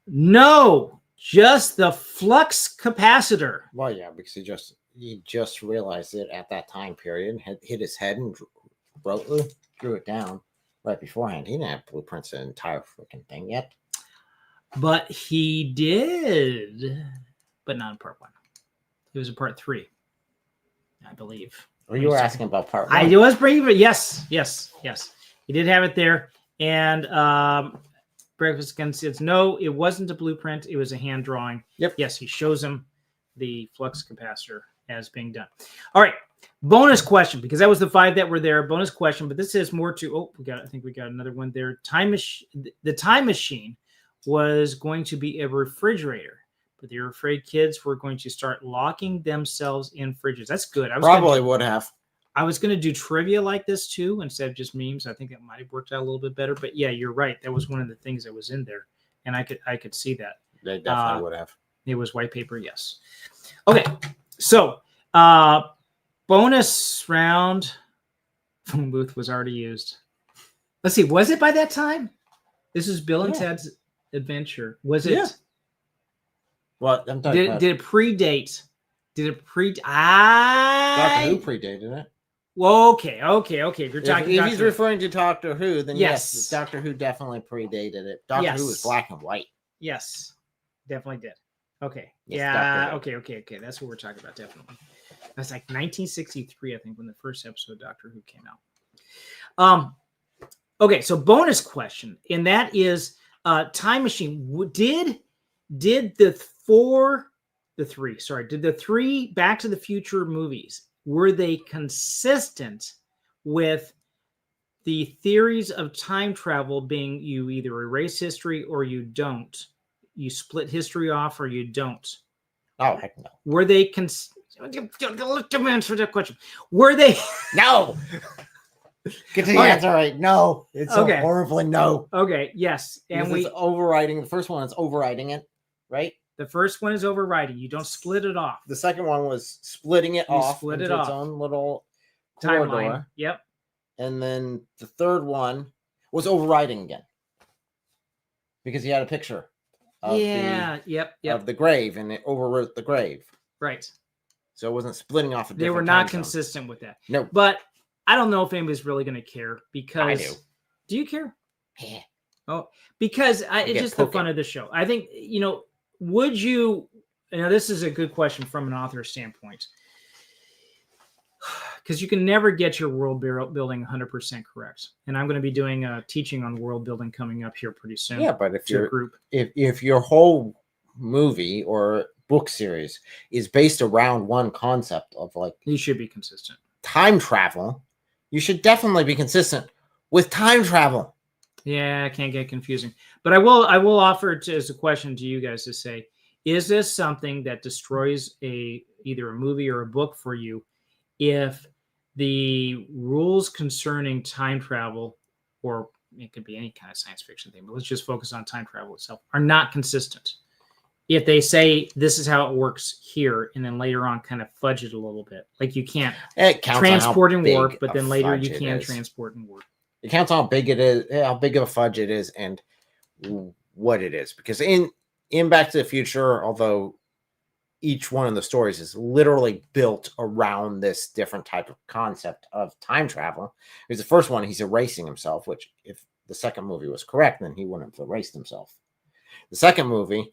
no, just the flux capacitor. Well, yeah, because he just realized it at that time period, had hit his head and drew it down right beforehand. He didn't have blueprints of the entire freaking thing yet. But he did, but not in part 1. It was in part 3, I believe. Or you were asking about part 1. I was bringing it. Yes. He did have it there. And Breakfast Gun says, no, it wasn't a blueprint. It was a hand drawing. Yep. Yes, he shows him the flux capacitor as being done. All right. Bonus question, because that was the 5 that were there. Bonus question, but this is more to, I think we got another one there. The time machine was going to be a refrigerator, but they were afraid kids were going to start locking themselves in fridges. That's good. Probably would have. I was going to do trivia like this too, instead of just memes. I think it might have worked out a little bit better, but yeah, you're right. That was one of the things that was in there, and I could see that. They definitely would have. It was white paper, yes. Okay, so bonus round. Phone booth was already used. Let's see, was it by that time? This is Bill and Ted's Adventure. Was it? Yeah. Well, I'm talking about... Did it predate? Did it Doctor Who predated it. Well, okay. If you're talking, if he's referring to Doctor Who, then yes, Doctor Who definitely predated it. Doctor Who was black and white. Yes, definitely did. Okay, yes, yeah, okay. That's what we're talking about. Definitely, that's like 1963, I think, when the first episode of Doctor Who came out. Okay, so bonus question, and that is, Time Machine. Did the three Back to the Future movies, were they consistent with the theories of time travel being you either erase history or you don't? You split history off or you don't? Oh, heck no. Were they let them answer that question. Were they? No. Get to the answer right. No. It's so horribly no. Okay, yes. And it's overriding. The first one is overriding it, right? The first one is overriding. You don't split it off. The second one was splitting it off. Split it into off. Its own little timeline. Corridor. Yep. And then the third one was overriding again. Because he had a picture of of the grave, and it overwrote the grave. Right. So it wasn't splitting off a different They were not consistent with that. No. But I don't know if anybody's really going to care, because I do. Do you care? Yeah. Oh, because it's just the fun of the show. I think, would you, this is a good question from an author standpoint, because you can never get your world building 100% correct. And I'm going to be doing a teaching on world building coming up here pretty soon. Yeah, but if your whole movie or book series is based around one concept of, like, you should be consistent. Time travel, you should definitely be consistent with time travel. Yeah, it can't get confusing. But I will offer it as a question to you guys to say, is this something that destroys either a movie or a book for you if the rules concerning time travel, or it could be any kind of science fiction thing, but let's just focus on time travel itself, are not consistent? If they say this is how it works here, and then later on kind of fudge it a little bit, like you can't transport and warp, but then later you can transport and warp. It counts on how big it is, how big of a fudge it is, and what it is. Because in Back to the Future, although each one of the stories is literally built around this different type of concept of time travel, because the first one, he's erasing himself, which if the second movie was correct, then he wouldn't have erased himself. The second movie,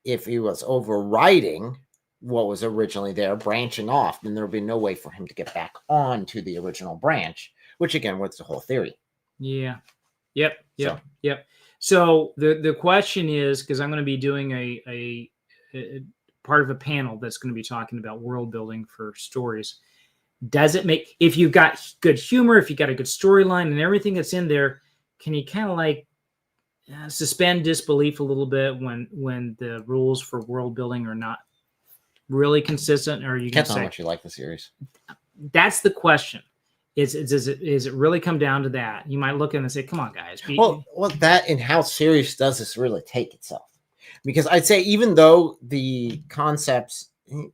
if he was overriding what was originally there, branching off, then there would be no way for him to get back onto the original branch, which again was the whole theory. Yeah. Yep. So the question is, because I'm going to be doing a part of a panel that's going to be talking about world building for stories. Does it make, if you've got good humor, if you got a good storyline and everything that's in there, can you kind of like suspend disbelief a little bit when the rules for world building are not really consistent? Or are you going to say how much you like the series? That's the question. Is it really come down to that? You might look at it and say, come on, guys. Well, that and how serious does this really take itself? Because I'd say even though the concepts,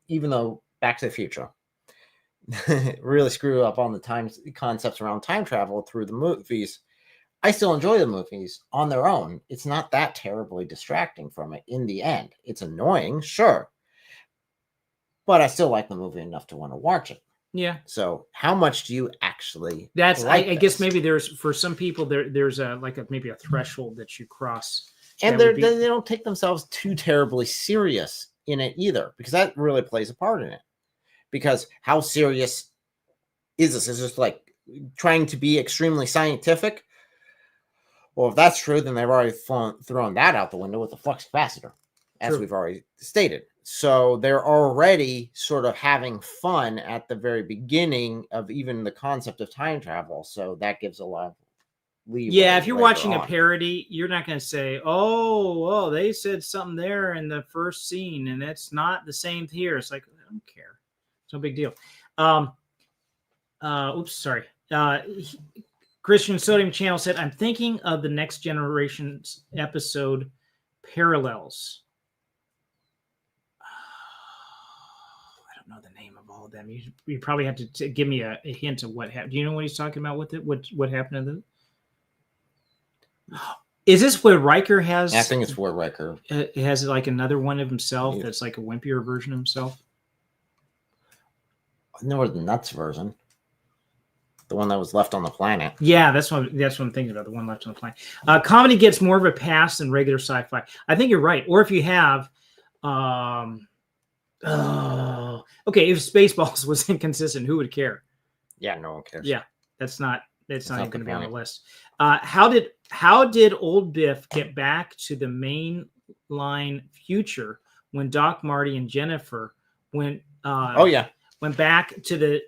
even though Back to the Future really screw up on the concepts around time travel through the movies, I still enjoy the movies on their own. It's not that terribly distracting from it in the end. It's annoying, sure. But I still like the movie enough to want to watch it. Yeah. So how much do you actually I guess maybe there's, for some people, there's maybe a threshold that you cross. And they don't take themselves too terribly serious in it either, because that really plays a part in it. Because how serious is this? Is this like trying to be extremely scientific? Well, if that's true, then they've already thrown that out the window with the flux capacitor, as we've already stated. So they're already sort of having fun at the very beginning of even the concept of time travel. So that gives a lot of leeway. Yeah, if you're later watching a on. parody, you're not going to say, "Oh, they said something there in the first scene, and it's not the same here." It's like, I don't care. It's no big deal. Oops, sorry. Christian Sodium Channel said, "I'm thinking of the Next Generation's episode Parallels." I don't know the name of all of them. You probably have to give me a hint of what happened. Do you know what he's talking about with it? What happened to it? Is this where Riker has? I think it's where Riker has like another one of himself that's like a wimpier version of himself. No, the Nuts version. The one that was left on the planet. Yeah, that's what I'm thinking about. The one left on the planet. Comedy gets more of a pass than regular sci-fi. I think you're right. Or if you have, okay, if Spaceballs was inconsistent, who would care? Yeah, no one cares. Yeah, that's not even going to be on the list. How did Old Biff get back to the mainline future when Doc, Marty, and Jennifer went? Went back to the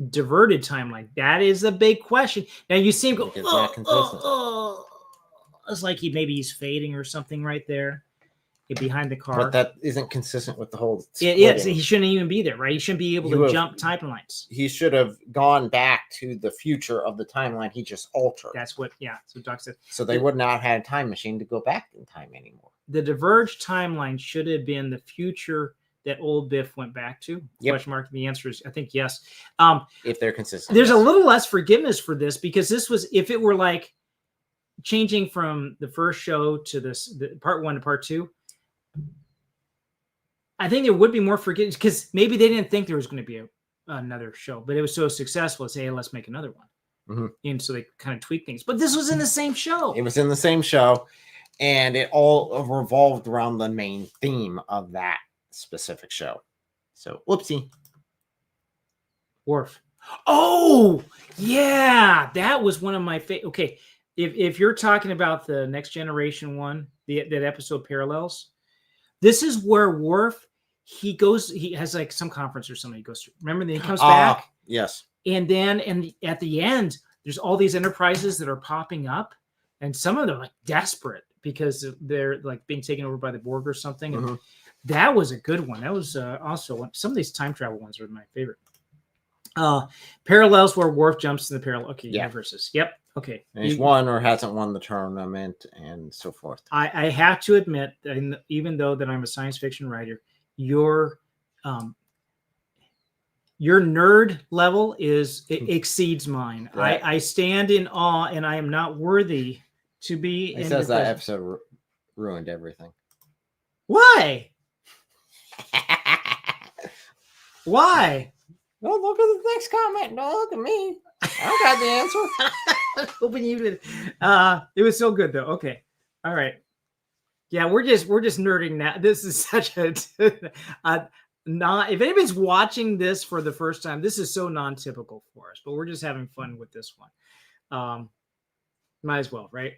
diverted timeline. That is a big question. Now you see him go, it's like he's fading or something right there behind the car. But that isn't consistent with the whole Yeah, so he shouldn't even be there, right? He shouldn't be able to jump timelines. He should have gone back to the future of the timeline he just altered. That's what Doc said. So they would not have had a time machine to go back in time anymore. The diverged timeline should have been the future that Old Biff went back to? Yep. Question mark. The answer is, I think, yes. If they're consistent. There's a little less forgiveness for this because this was, if it were like changing from the first show to the part 1 to part 2, I think there would be more forgiveness because maybe they didn't think there was going to be another show, but it was so successful to say, hey, let's make another one. Mm-hmm. And so they kind of tweak things. But this was in the same show. It was in the same show, and it all revolved around the main theme of that specific show. So whoopsie. Worf. Oh yeah, that was one of my favorite. Okay, if you're talking about the Next Generation one, that episode Parallels, this is where Worf he has like some conference or something he goes to. Remember, then he comes back. Yes. And then at the end, there's all these enterprises that are popping up, and some of them are like desperate because they're like being taken over by the Borg or something. And that was a good one. That was also one. Some of these time travel ones are my favorite. Parallels where Worf jumps in the parallel universes. Yep. Okay. And he's won or hasn't won the tournament and so forth. I have to admit that even though that I'm a science fiction writer, your nerd level exceeds mine. Right. I stand in awe, and I am not worthy to be. He says that episode ruined everything. Why? Why? Well, look at the next comment. Don't look at me. I don't got the answer. Hoping you did. It was so good though. Okay. All right. Yeah, we're just nerding now. This is such a not. If anybody's watching this for the first time, this is so non-typical for us. But we're just having fun with this one. Might as well, right?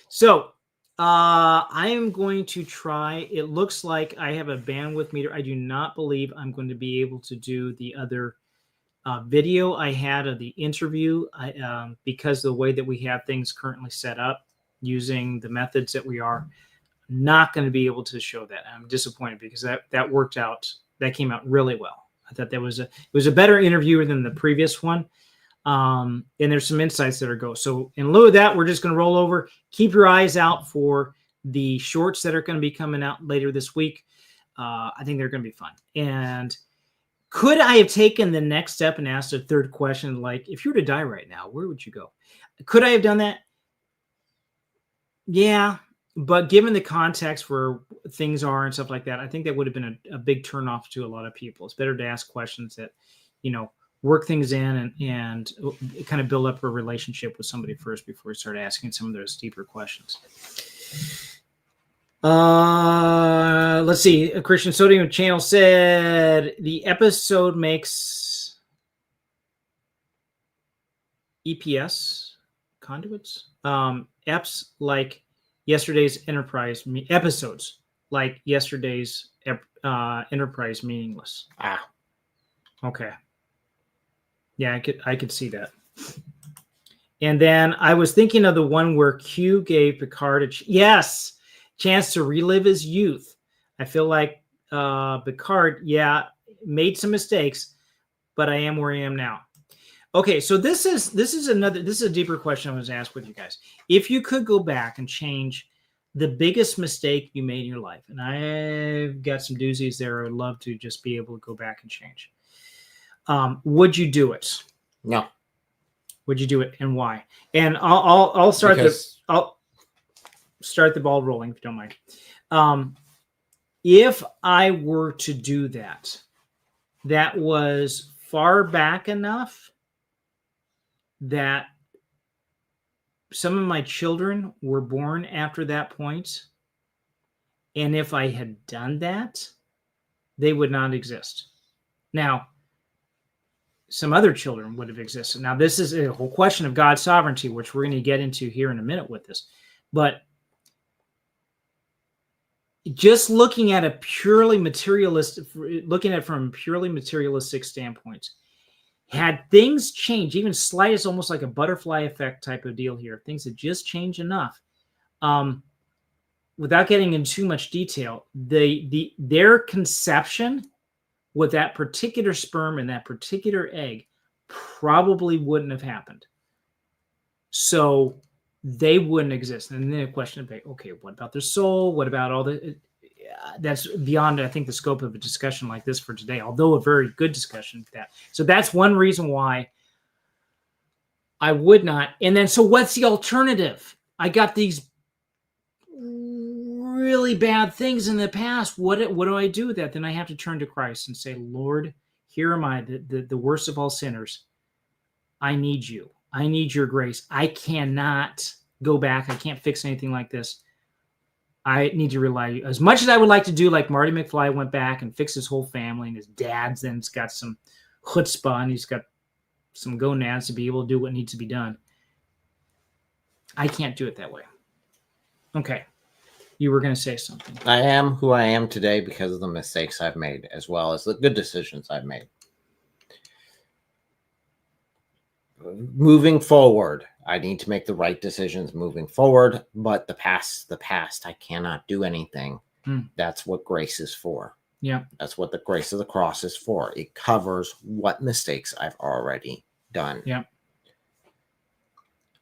So I am going to try. It looks like I have a bandwidth meter. I do not believe I'm going to be able to do the other video I had of the interview because of the way that we have things currently set up using the methods that we are not going to be able to show that. I'm disappointed because that worked out. That came out really well. I thought it was a better interview than the previous one. And there's some insights that are go. So in lieu of that, we're just going to roll over. Keep your eyes out for the shorts that are going to be coming out later this week. I think they're going to be fun. And could I have taken the next step and asked a third question? Like, if you were to die right now, where would you go? Could I have done that? Yeah. But given the context where things are and stuff like that, I think that would have been a big turnoff to a lot of people. It's better to ask questions that, work things in and kind of build up a relationship with somebody first before we start asking some of those deeper questions. Let's see. A Christian Sodium Channel said the episode makes EPS conduits. EPs like yesterday's Enterprise episodes like yesterday's Enterprise meaningless. Okay. Yeah, I could see that. And then I was thinking of the one where Q gave Picard a chance to relive his youth. I feel like Picard, made some mistakes, but I am where I am now. Okay, so this is a deeper question I was asked with you guys. If you could go back and change the biggest mistake you made in your life, and I've got some doozies there, I would love to just be able to go back and change. Would you do it? No. Would you do it, and why? And I'll start I'll start the ball rolling if you don't mind. If I were to do that, that was far back enough that some of my children were born after that point, and if I had done that, they would not exist. Now, some other children would have existed. Now, this is a whole question of God's sovereignty, which we're going to get into here in a minute with this. But just looking at it from a purely materialistic standpoint, had things changed, even slightest, almost like a butterfly effect type of deal here, things had just changed enough, without getting into too much detail, their conception with that particular sperm and that particular egg probably wouldn't have happened. So they wouldn't exist. And then the question of, okay, what about their soul? What about all the... that's beyond, I think, the scope of a discussion like this for today, although a very good discussion. So that's one reason why I would not. And then, so what's the alternative? I got these really bad things in the past. What do I do with that? Then I have to turn to Christ and say, Lord, here am I, the worst of all sinners. I need you. I need your grace. I cannot go back. I can't fix anything like this. I need to rely on you. As much as I would like to do like Marty McFly went back and fixed his whole family, and his dad's then's got some chutzpah and he's got some gonads to be able to do what needs to be done. I can't do it that way. Okay. You were going to say something. I am who I am today because of the mistakes I've made, as well as the good decisions I've made. Moving forward, I need to make the right decisions moving forward, but the past, I cannot do anything. That's what grace is for. Yeah. That's what the grace of the cross is for. It covers what mistakes I've already done. Yeah.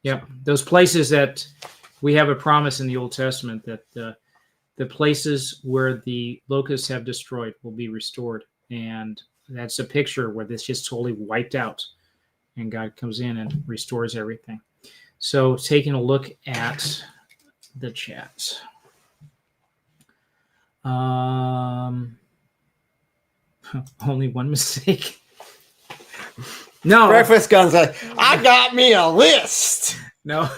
Yep. Those places that we have a promise in the Old Testament that the places where the locusts have destroyed will be restored. And that's a picture where this just totally wiped out. And God comes in and restores everything. So taking a look at the chat. Only one mistake. No. Breakfast Gun's like, I got me a list. No,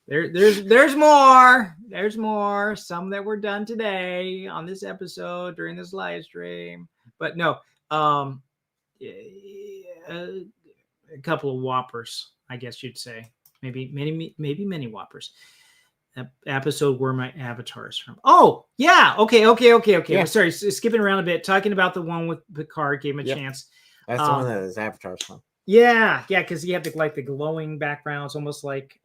there's more. There's more. Some that were done today on this episode during this live stream. But no, a couple of whoppers, I guess you'd say. Maybe many whoppers. Episode where my avatar is from. Oh, yeah. Okay. Yeah. Sorry, skipping around a bit. Talking about the one with Picard, gave him a chance. That's the one that his avatar's from. Yeah, because you have the glowing backgrounds, almost like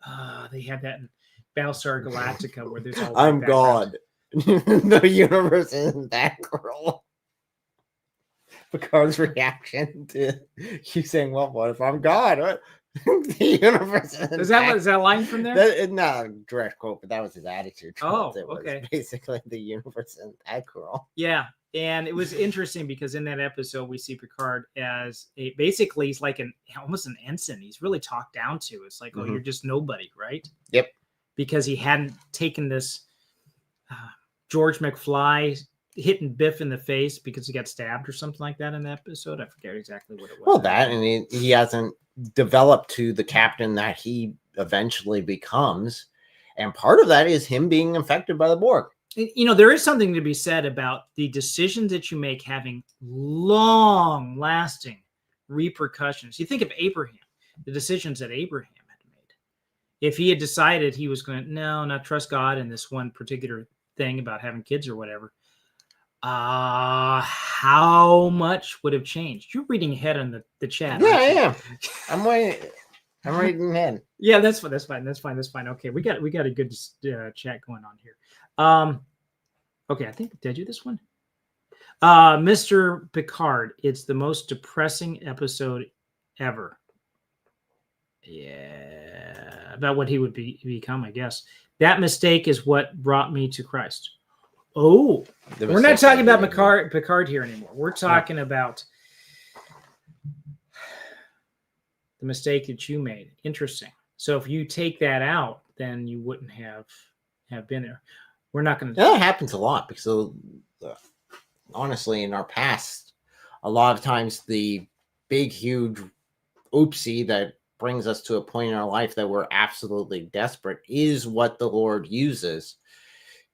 they had that in Battlestar Galactica, where there's all I'm God. The universe isn't that girl. Picard's reaction to you saying, "Well, what if I'm God?" What? The universe isn't is that a line from there? That, not a direct quote, but that was his attitude. Oh, it was okay. Basically, the universe isn't that girl. Yeah. And it was interesting because in that episode, we see Picard as basically he's like almost an ensign. He's really talked down to. It's like, oh, you're just nobody, right? Yep. Because he hadn't taken this George McFly hitting Biff in the face because he got stabbed or something like that in that episode. I forget exactly what it was. Well, that, and he hasn't developed to the captain that he eventually becomes. And part of that is him being infected by the Borg. You know, there is something to be said about the decisions that you make having long-lasting repercussions. You think of Abraham, the decisions that Abraham had made. If he had decided he was going to, not trust God in this one particular thing about having kids or whatever, how much would have changed? You're reading ahead on the chat. Yeah, I am. I'm waiting. I'm reading in. Yeah, that's fine. That's fine. Okay, we got a good chat going on here. Okay, I think did I do this one? Mr. Picard, it's the most depressing episode ever. Yeah, about what he would become, I guess. That mistake is what brought me to Christ. Oh, we're not talking about Picard here anymore. We're talking about the mistake that you made. Interesting. So if you take that out, then you wouldn't have been there. We're not going to. That happens a lot because, honestly, in our past, a lot of times the big, huge oopsie that brings us to a point in our life that we're absolutely desperate is what the Lord uses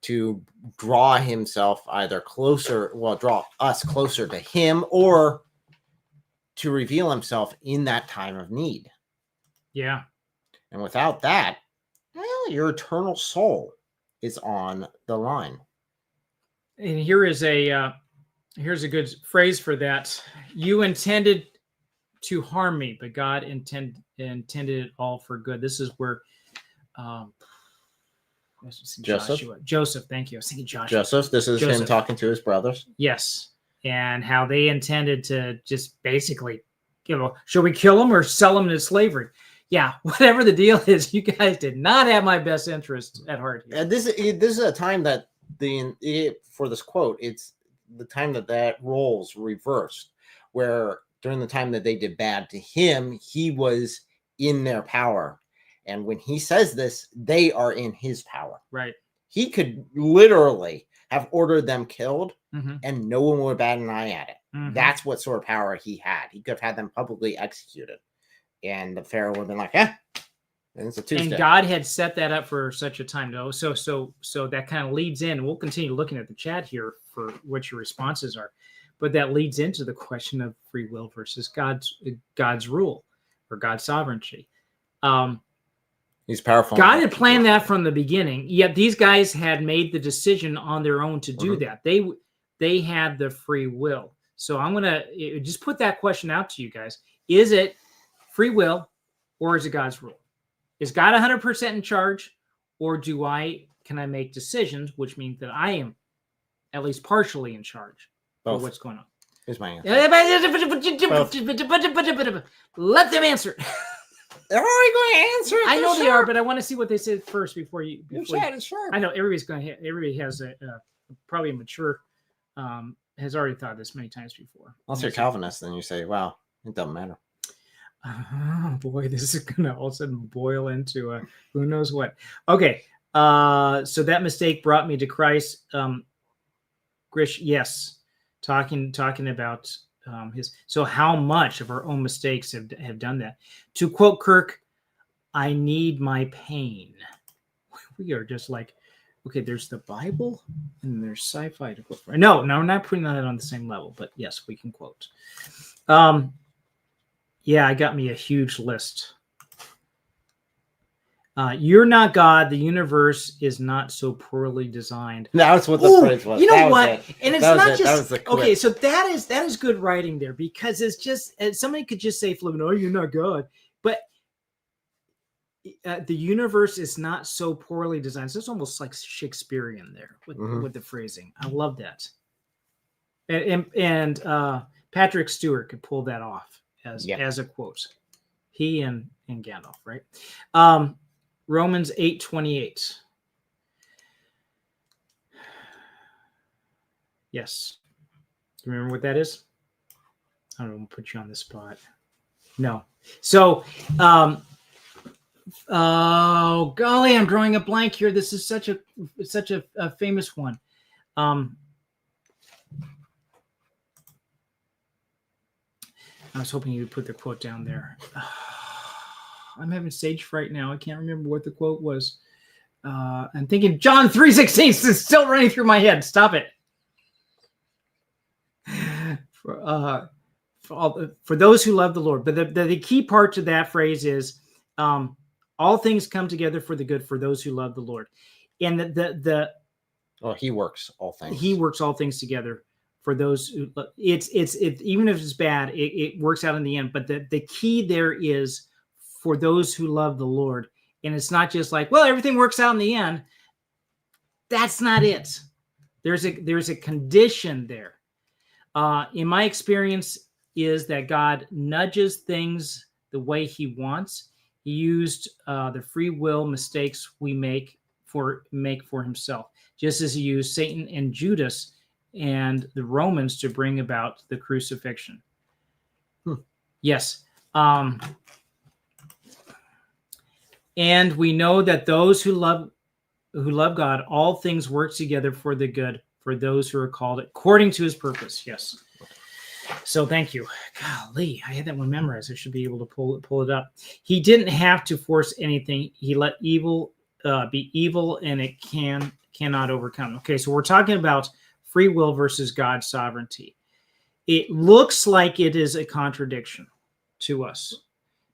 to draw himself either draw us closer to him or to reveal himself in that time of need. Yeah. And without that, well, your eternal soul is on the line. And here's a good phrase for that. You intended to harm me, but God intended it all for good. This is where Joseph, thank you. I was thinking Joshua. Joseph, this is him talking to his brothers. Yes. And how they intended to just basically, should we kill him or sell him into slavery? Yeah, whatever the deal is, you guys did not have my best interest at heart here. This is a time that for this quote, it's the time that roles reversed, where during the time that they did bad to him, he was in their power. And when he says this, they are in his power. Right. He could literally have ordered them killed, mm-hmm. and no one would bat an eye at it. Mm-hmm. That's what sort of power he had. He could have had them publicly executed. And the Pharaoh would have been like, and it's a Tuesday. And God had set that up for such a time, though. So that kind of leads in. We'll continue looking at the chat here for what your responses are. But that leads into the question of free will versus God's rule or God's sovereignty. He's powerful. God had planned that from the beginning, yet these guys had made the decision on their own to do that. They had the free will. So I'm going to just put that question out to you guys. Is it free will or is it God's rule? Is God 100% in charge, or can I make decisions, which means that I am at least partially in charge of what's going on? Here's my answer. Let them answer. They're already going to answer it. I know they are, but I want to see what they said first before you. Sure. I know everybody has probably a mature, has already thought this many times before. Unless you're Calvinist, then you say, "Wow, it doesn't matter." Oh boy, this is gonna all of a sudden boil into who knows what. Okay, so that mistake brought me to Christ. Grish, yes, talking about his. So how much of our own mistakes have done that? To quote Kirk, "I need my pain." We are just like, okay, there's the Bible and there's sci-fi to quote. No, we're not putting that on the same level, but yes, we can quote. Yeah, I got me a huge list. You're not God. The universe is not so poorly designed. That's what the phrase was. You know what? And it's not just okay. So that is good writing there, because it's just somebody could just say, "Flippin', oh, you're not God," but the universe is not so poorly designed. So it's almost like Shakespearean there with the phrasing. I love that. And Patrick Stewart could pull that off as a quote. He and Gandalf, right? Romans 8:28. Yes. Do you remember what that is? I don't want to put you on the spot. No. So, oh golly, I'm drawing a blank here. This is such a famous one. I was hoping you would put the quote down there. I'm having stage fright now. I can't remember what the quote was. I'm thinking John 3:16 is still running through my head. Stop it. For those who love the Lord. But the key part to that phrase is all things come together for the good for those who love the Lord. And he works all things. He works all things together for those who it's even if it's bad, it works out in the end. But the key there is for those who love the Lord. And it's not just like, well, everything works out in the end. That's not it. There's a condition there. In my experience is that God nudges things the way he wants. He used the free will mistakes we make for himself, just as he used Satan and Judas and the Romans to bring about the crucifixion. Yes. And we know that those who love God, all things work together for the good for those who are called according to his purpose. Yes. So thank you. Golly, I had that one memorized. I should be able to pull it up. He didn't have to force anything. He let evil be evil, and it cannot overcome. Okay, so we're talking about free will versus God's sovereignty. It looks like it is a contradiction to us,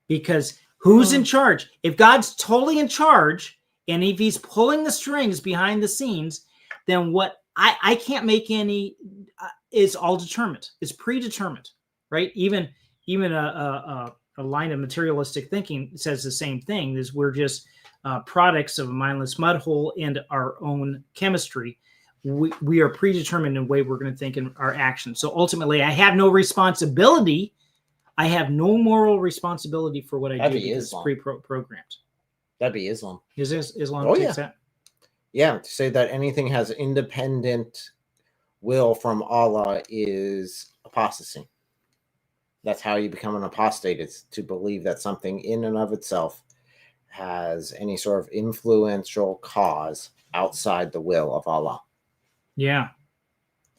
because who's in charge? If God's totally in charge, and if he's pulling the strings behind the scenes, then what I can't make any is all determined. It's predetermined, right? Even a line of materialistic thinking says the same thing. Is we're just products of a mindless mud hole and our own chemistry. We are predetermined in the way we're going to think in our actions. So ultimately, I have no responsibility. I have no moral responsibility for what I do because it's pre-programmed. That'd be Islam. Is Islam takes that? Yeah, to say that anything has independent will from Allah is apostasy. That's how you become an apostate. It's to believe that something in and of itself has any sort of influential cause outside the will of Allah. Yeah.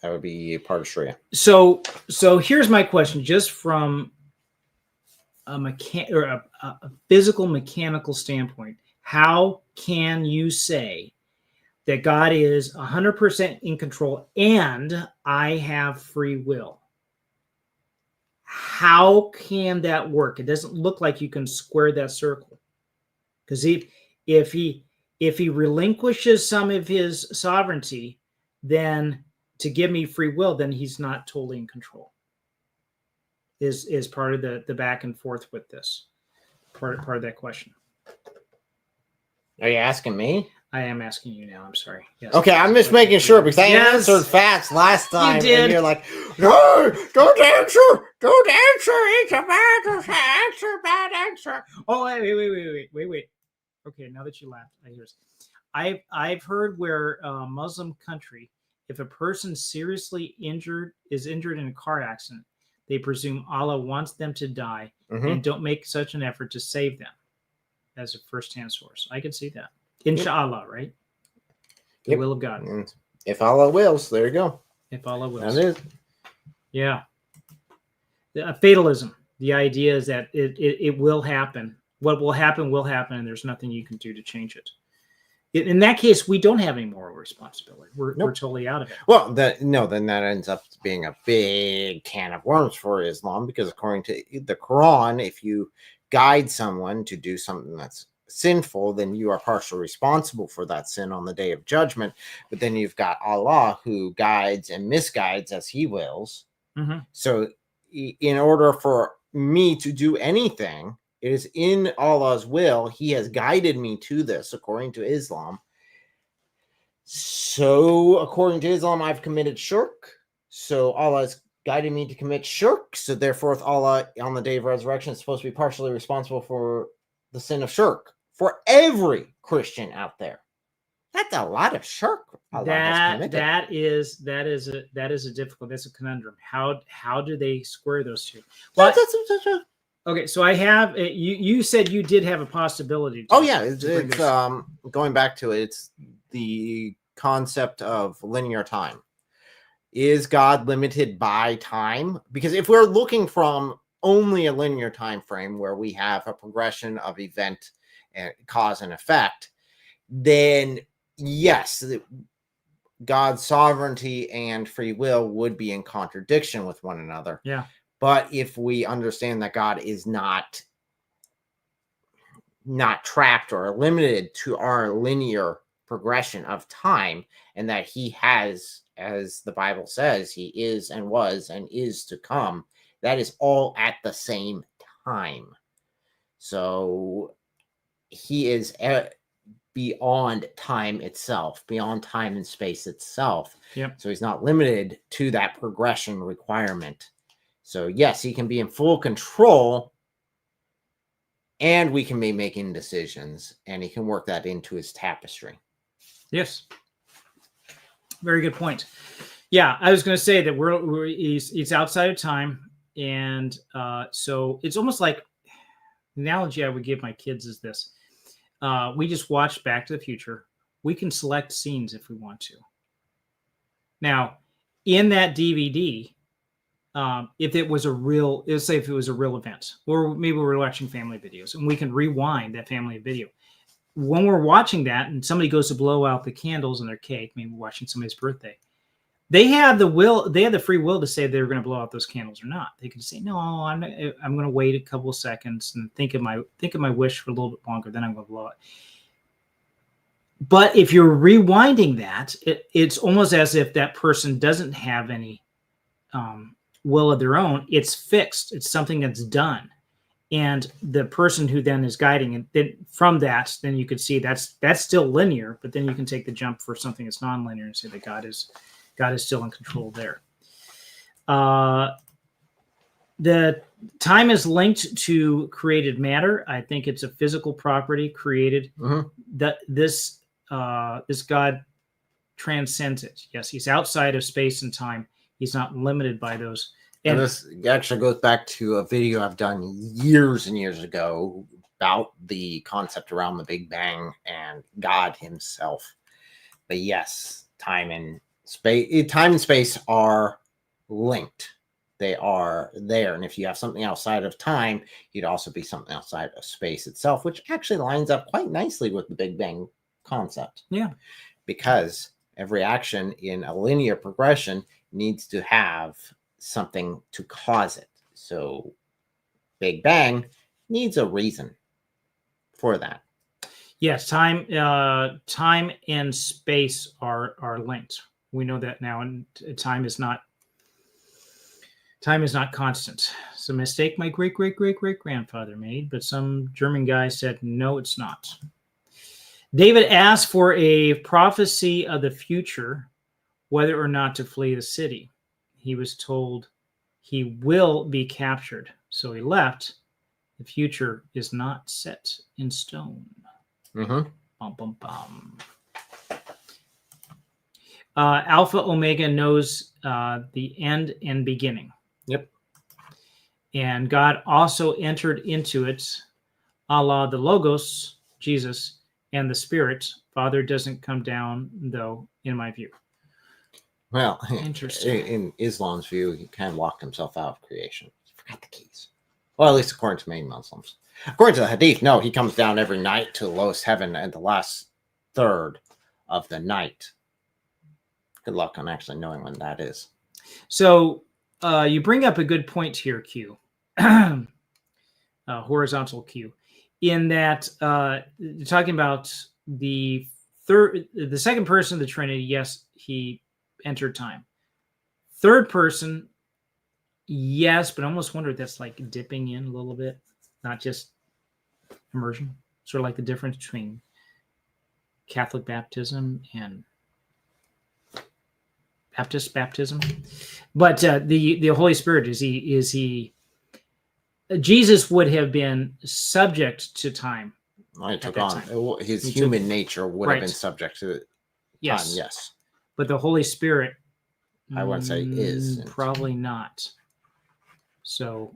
That would be part of Sharia. So here's my question, just from a physical mechanical standpoint. How can you say that God is 100% in control and I have free will? How can that work? It doesn't look like you can square that circle. Because if he relinquishes some of his sovereignty, then to give me free will, then he's not totally in control. Is part of the back and forth with this. Part of that question. Are you asking me? I am asking you now. I'm sorry. Yes. Okay, I'm just making sure because I answered fast last time. You did. And you're like, no, don't answer. Don't answer. It's a bad answer. Oh, wait. Okay, now that you laughed, I hear. I've heard where a Muslim country, if a person seriously is injured in a car accident, they presume Allah wants them to die and don't make such an effort to save them. As a first-hand source, I can see that. Inshallah, right? The will of God. If Allah wills, there you go. If Allah wills. That is. Yeah. Fatalism. The idea is that it will happen. What will happen, and there's nothing you can do to change it. In that case, we don't have any moral responsibility. We're totally out of it. Well, then that ends up being a big can of worms for Islam, because according to the Quran, if you guide someone to do something that's sinful, then you are partially responsible for that sin on the day of judgment. But then you've got Allah who guides and misguides as he wills. So in order for me to do anything, it is in Allah's will. He has guided me to this according to Islam. So according to Islam, I've committed shirk. So Allah has guided me to commit shirk. So therefore, Allah on the day of resurrection is supposed to be partially responsible for the sin of shirk for every Christian out there. That's a lot of shirk. That is a difficult. That's a conundrum. How do they square those two? Well, okay, so I have you said you did have a possibility. It's going back to it. It's the concept of linear time. Is God limited by time? Because if we're looking from only a linear time frame where we have a progression of event and cause and effect, then yes, God's sovereignty and free will would be in contradiction with one another. Yeah. But if we understand that God is not trapped or limited to our linear progression of time, and that he has, as the Bible says, he is and was and is to come, that is all at the same time. So he is beyond time itself, beyond time and space itself. Yep. So he's not limited to that progression requirement. So yes, he can be in full control, and we can be making decisions, and he can work that into his tapestry. Yes. Very good point. Yeah, I was going to say that he's outside of time, and so it's almost like the analogy I would give my kids is this: we just watch Back to the Future. We can select scenes if we want to. Now, in that DVD, if it was a real, let's say if it was a real event, or maybe we're watching family videos, and we can rewind that family video. When we're watching that, and somebody goes to blow out the candles in their cake, maybe watching somebody's birthday, they have the free will to say they're going to blow out those candles or not. They can say, no, I'm going to wait a couple of seconds and think of my wish for a little bit longer, then I'm going to blow it. But if you're rewinding that, it's almost as if that person doesn't have any will of their own. It's fixed. It's something that's done. And the person who then is guiding it, then from that, then you could see that's still linear, but then you can take the jump for something that's non-linear and say that God is still in control there. The time is linked to created matter. I think it's a physical property created. Mm-hmm. That this God transcends it. Yes, he's outside of space and time. He's not limited by those. And this actually goes back to a video I've done years and years ago about the concept around the Big Bang and God himself. But yes, time and space are linked. They are there. And if you have something outside of time, you'd also be something outside of space itself, which actually lines up quite nicely with the Big Bang concept. Yeah. Because every action in a linear progression needs to have something to cause it. So Big Bang needs a reason for that. Yes, time and space are linked. We know that now, and time is not constant. It's a mistake my great grandfather made, but some German guy said no, it's not. David asked for a prophecy of the future, whether or not to flee the city. He was told he will be captured, so he left. The future is not set in stone. Mm-hmm. Bum, bum, bum. Alpha Omega knows the end and beginning. Yep. And God also entered into it, a la the Logos, Jesus, and the Spirit. Father doesn't come down, though, in my view. Well, interesting. In Islam's view, he kind of locked himself out of creation. He forgot the keys. Well, at least according to many Muslims. According to the Hadith, no, he comes down every night to the lowest heaven at the last third of the night. Good luck on actually knowing when that is. So you bring up a good point here, Q. Horizontal Q. In that you're talking about the second person of the Trinity, yes, he entered time. Third person, yes, but I almost wonder if that's like dipping in a little bit, not just immersion. Sort of like the difference between Catholic baptism and Baptist baptism. But the Holy Spirit, is he Jesus would have been subject to time. Well, he took on his human nature would have been subject to time, yes. But the Holy Spirit, I wouldn't say is. Probably not. So,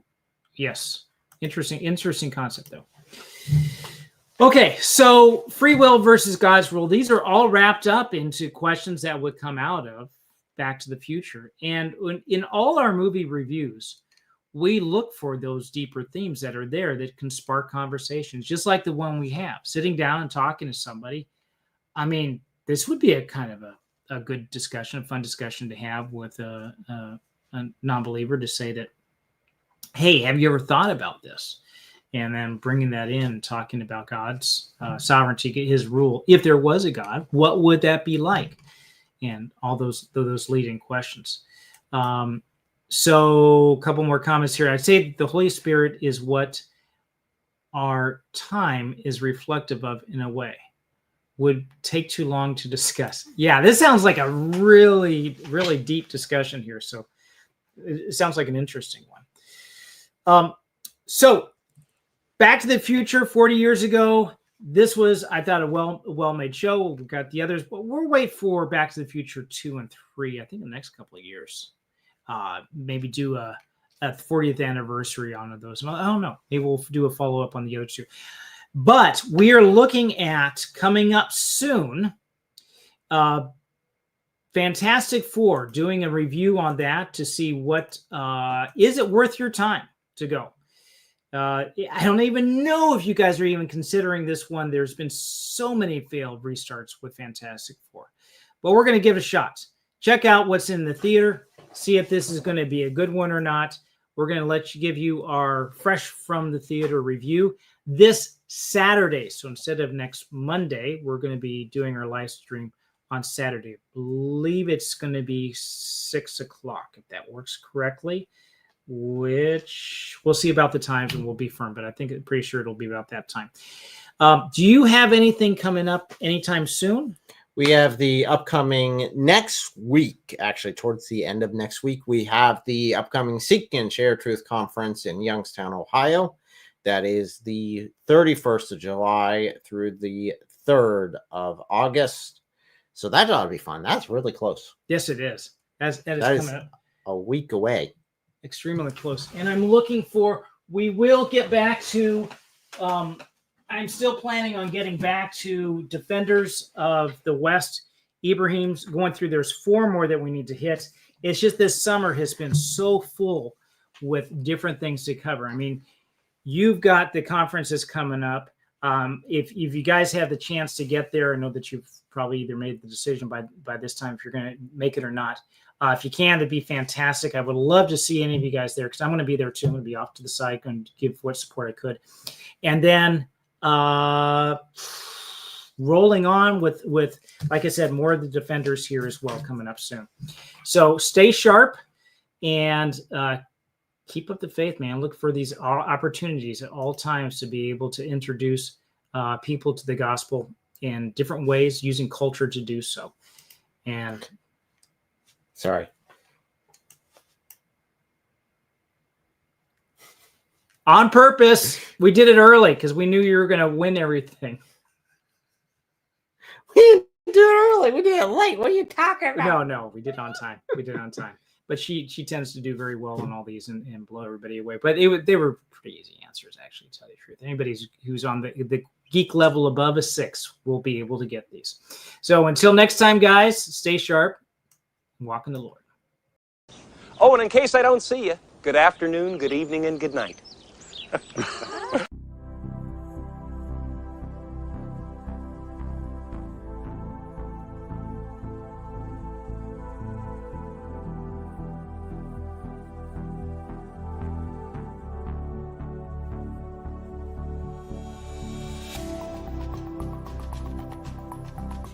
yes. Interesting concept, though. Okay, so free will versus God's rule. These are all wrapped up into questions that would come out of Back to the Future. And in all our movie reviews, we look for those deeper themes that are there that can spark conversations, just like the one we have. Sitting down and talking to somebody. I mean, this would be a kind of a good discussion, a fun discussion to have with a non-believer, to say that, hey, have you ever thought about this? And then bringing that in, talking about God's sovereignty, his rule. If there was a God, what would that be like? And all those leading questions. So a couple more comments here. I'd say the Holy Spirit is what our time is reflective of in a way would take too long to discuss. Yeah, this sounds like a really, really deep discussion here. So it sounds like an interesting one. So Back to the Future 40 years ago. This was, I thought, a well-made show. We've got the others, but we'll wait for Back to the Future 2 and 3, I think, in the next couple of years. Maybe do a 40th anniversary on those. I don't know. Maybe we'll do a follow-up on the other two. But we are looking at, coming up soon, Fantastic Four, doing a review on that to see what, is it worth your time to go? I don't even know if you guys are even considering this one. There's been so many failed restarts with Fantastic Four. But we're going to give it a shot. Check out what's in the theater. See if this is going to be a good one or not. We're going to give you our fresh from the theater review this Saturday. So instead of next Monday, we're going to be doing our live stream on Saturday. I believe it's going to be 6 o'clock, if that works correctly. Which we'll see about the times and we'll be firm, but I think I'm pretty sure it'll be about that time. Do you have anything coming up anytime soon? We have the upcoming next week, actually towards the end of next week, we have the upcoming Seek and Share Truth Conference in Youngstown, Ohio. That is the 31st of July through the 3rd of August. So that ought to be fun. That's really close. Yes, it is. That is coming up. A week away. Extremely close. And I'm looking for, we will get back to, I'm still planning on getting back to Defenders of the West. Ibrahim's going through, there's 4 more that we need to hit. It's just this summer has been so full with different things to cover. I mean, you've got the conferences coming up. If you guys have the chance to get there, I know that you've probably either made the decision by this time if you're going to make it or not. If you can, it'd be fantastic. I would love to see any of you guys there because I'm going to be there too. I'm going to be off to the side and give what support I could. And then rolling on with, like I said, more of the Defenders here as well coming up soon. So stay sharp and keep up the faith, man. Look for these opportunities at all times to be able to introduce people to the gospel in different ways, using culture to do so. And sorry. On purpose, we did it early because we knew you were going to win everything. We didn't do it early. We did it late. What are you talking about? No, we did it on time. We did it on time. But she tends to do very well on all these and blow everybody away. But they were pretty easy answers, actually, to tell you the truth. Anybody who's on the geek level above a 6 will be able to get these. So until next time, guys, stay sharp and walk in the Lord. Oh, and in case I don't see you, good afternoon, good evening, and good night.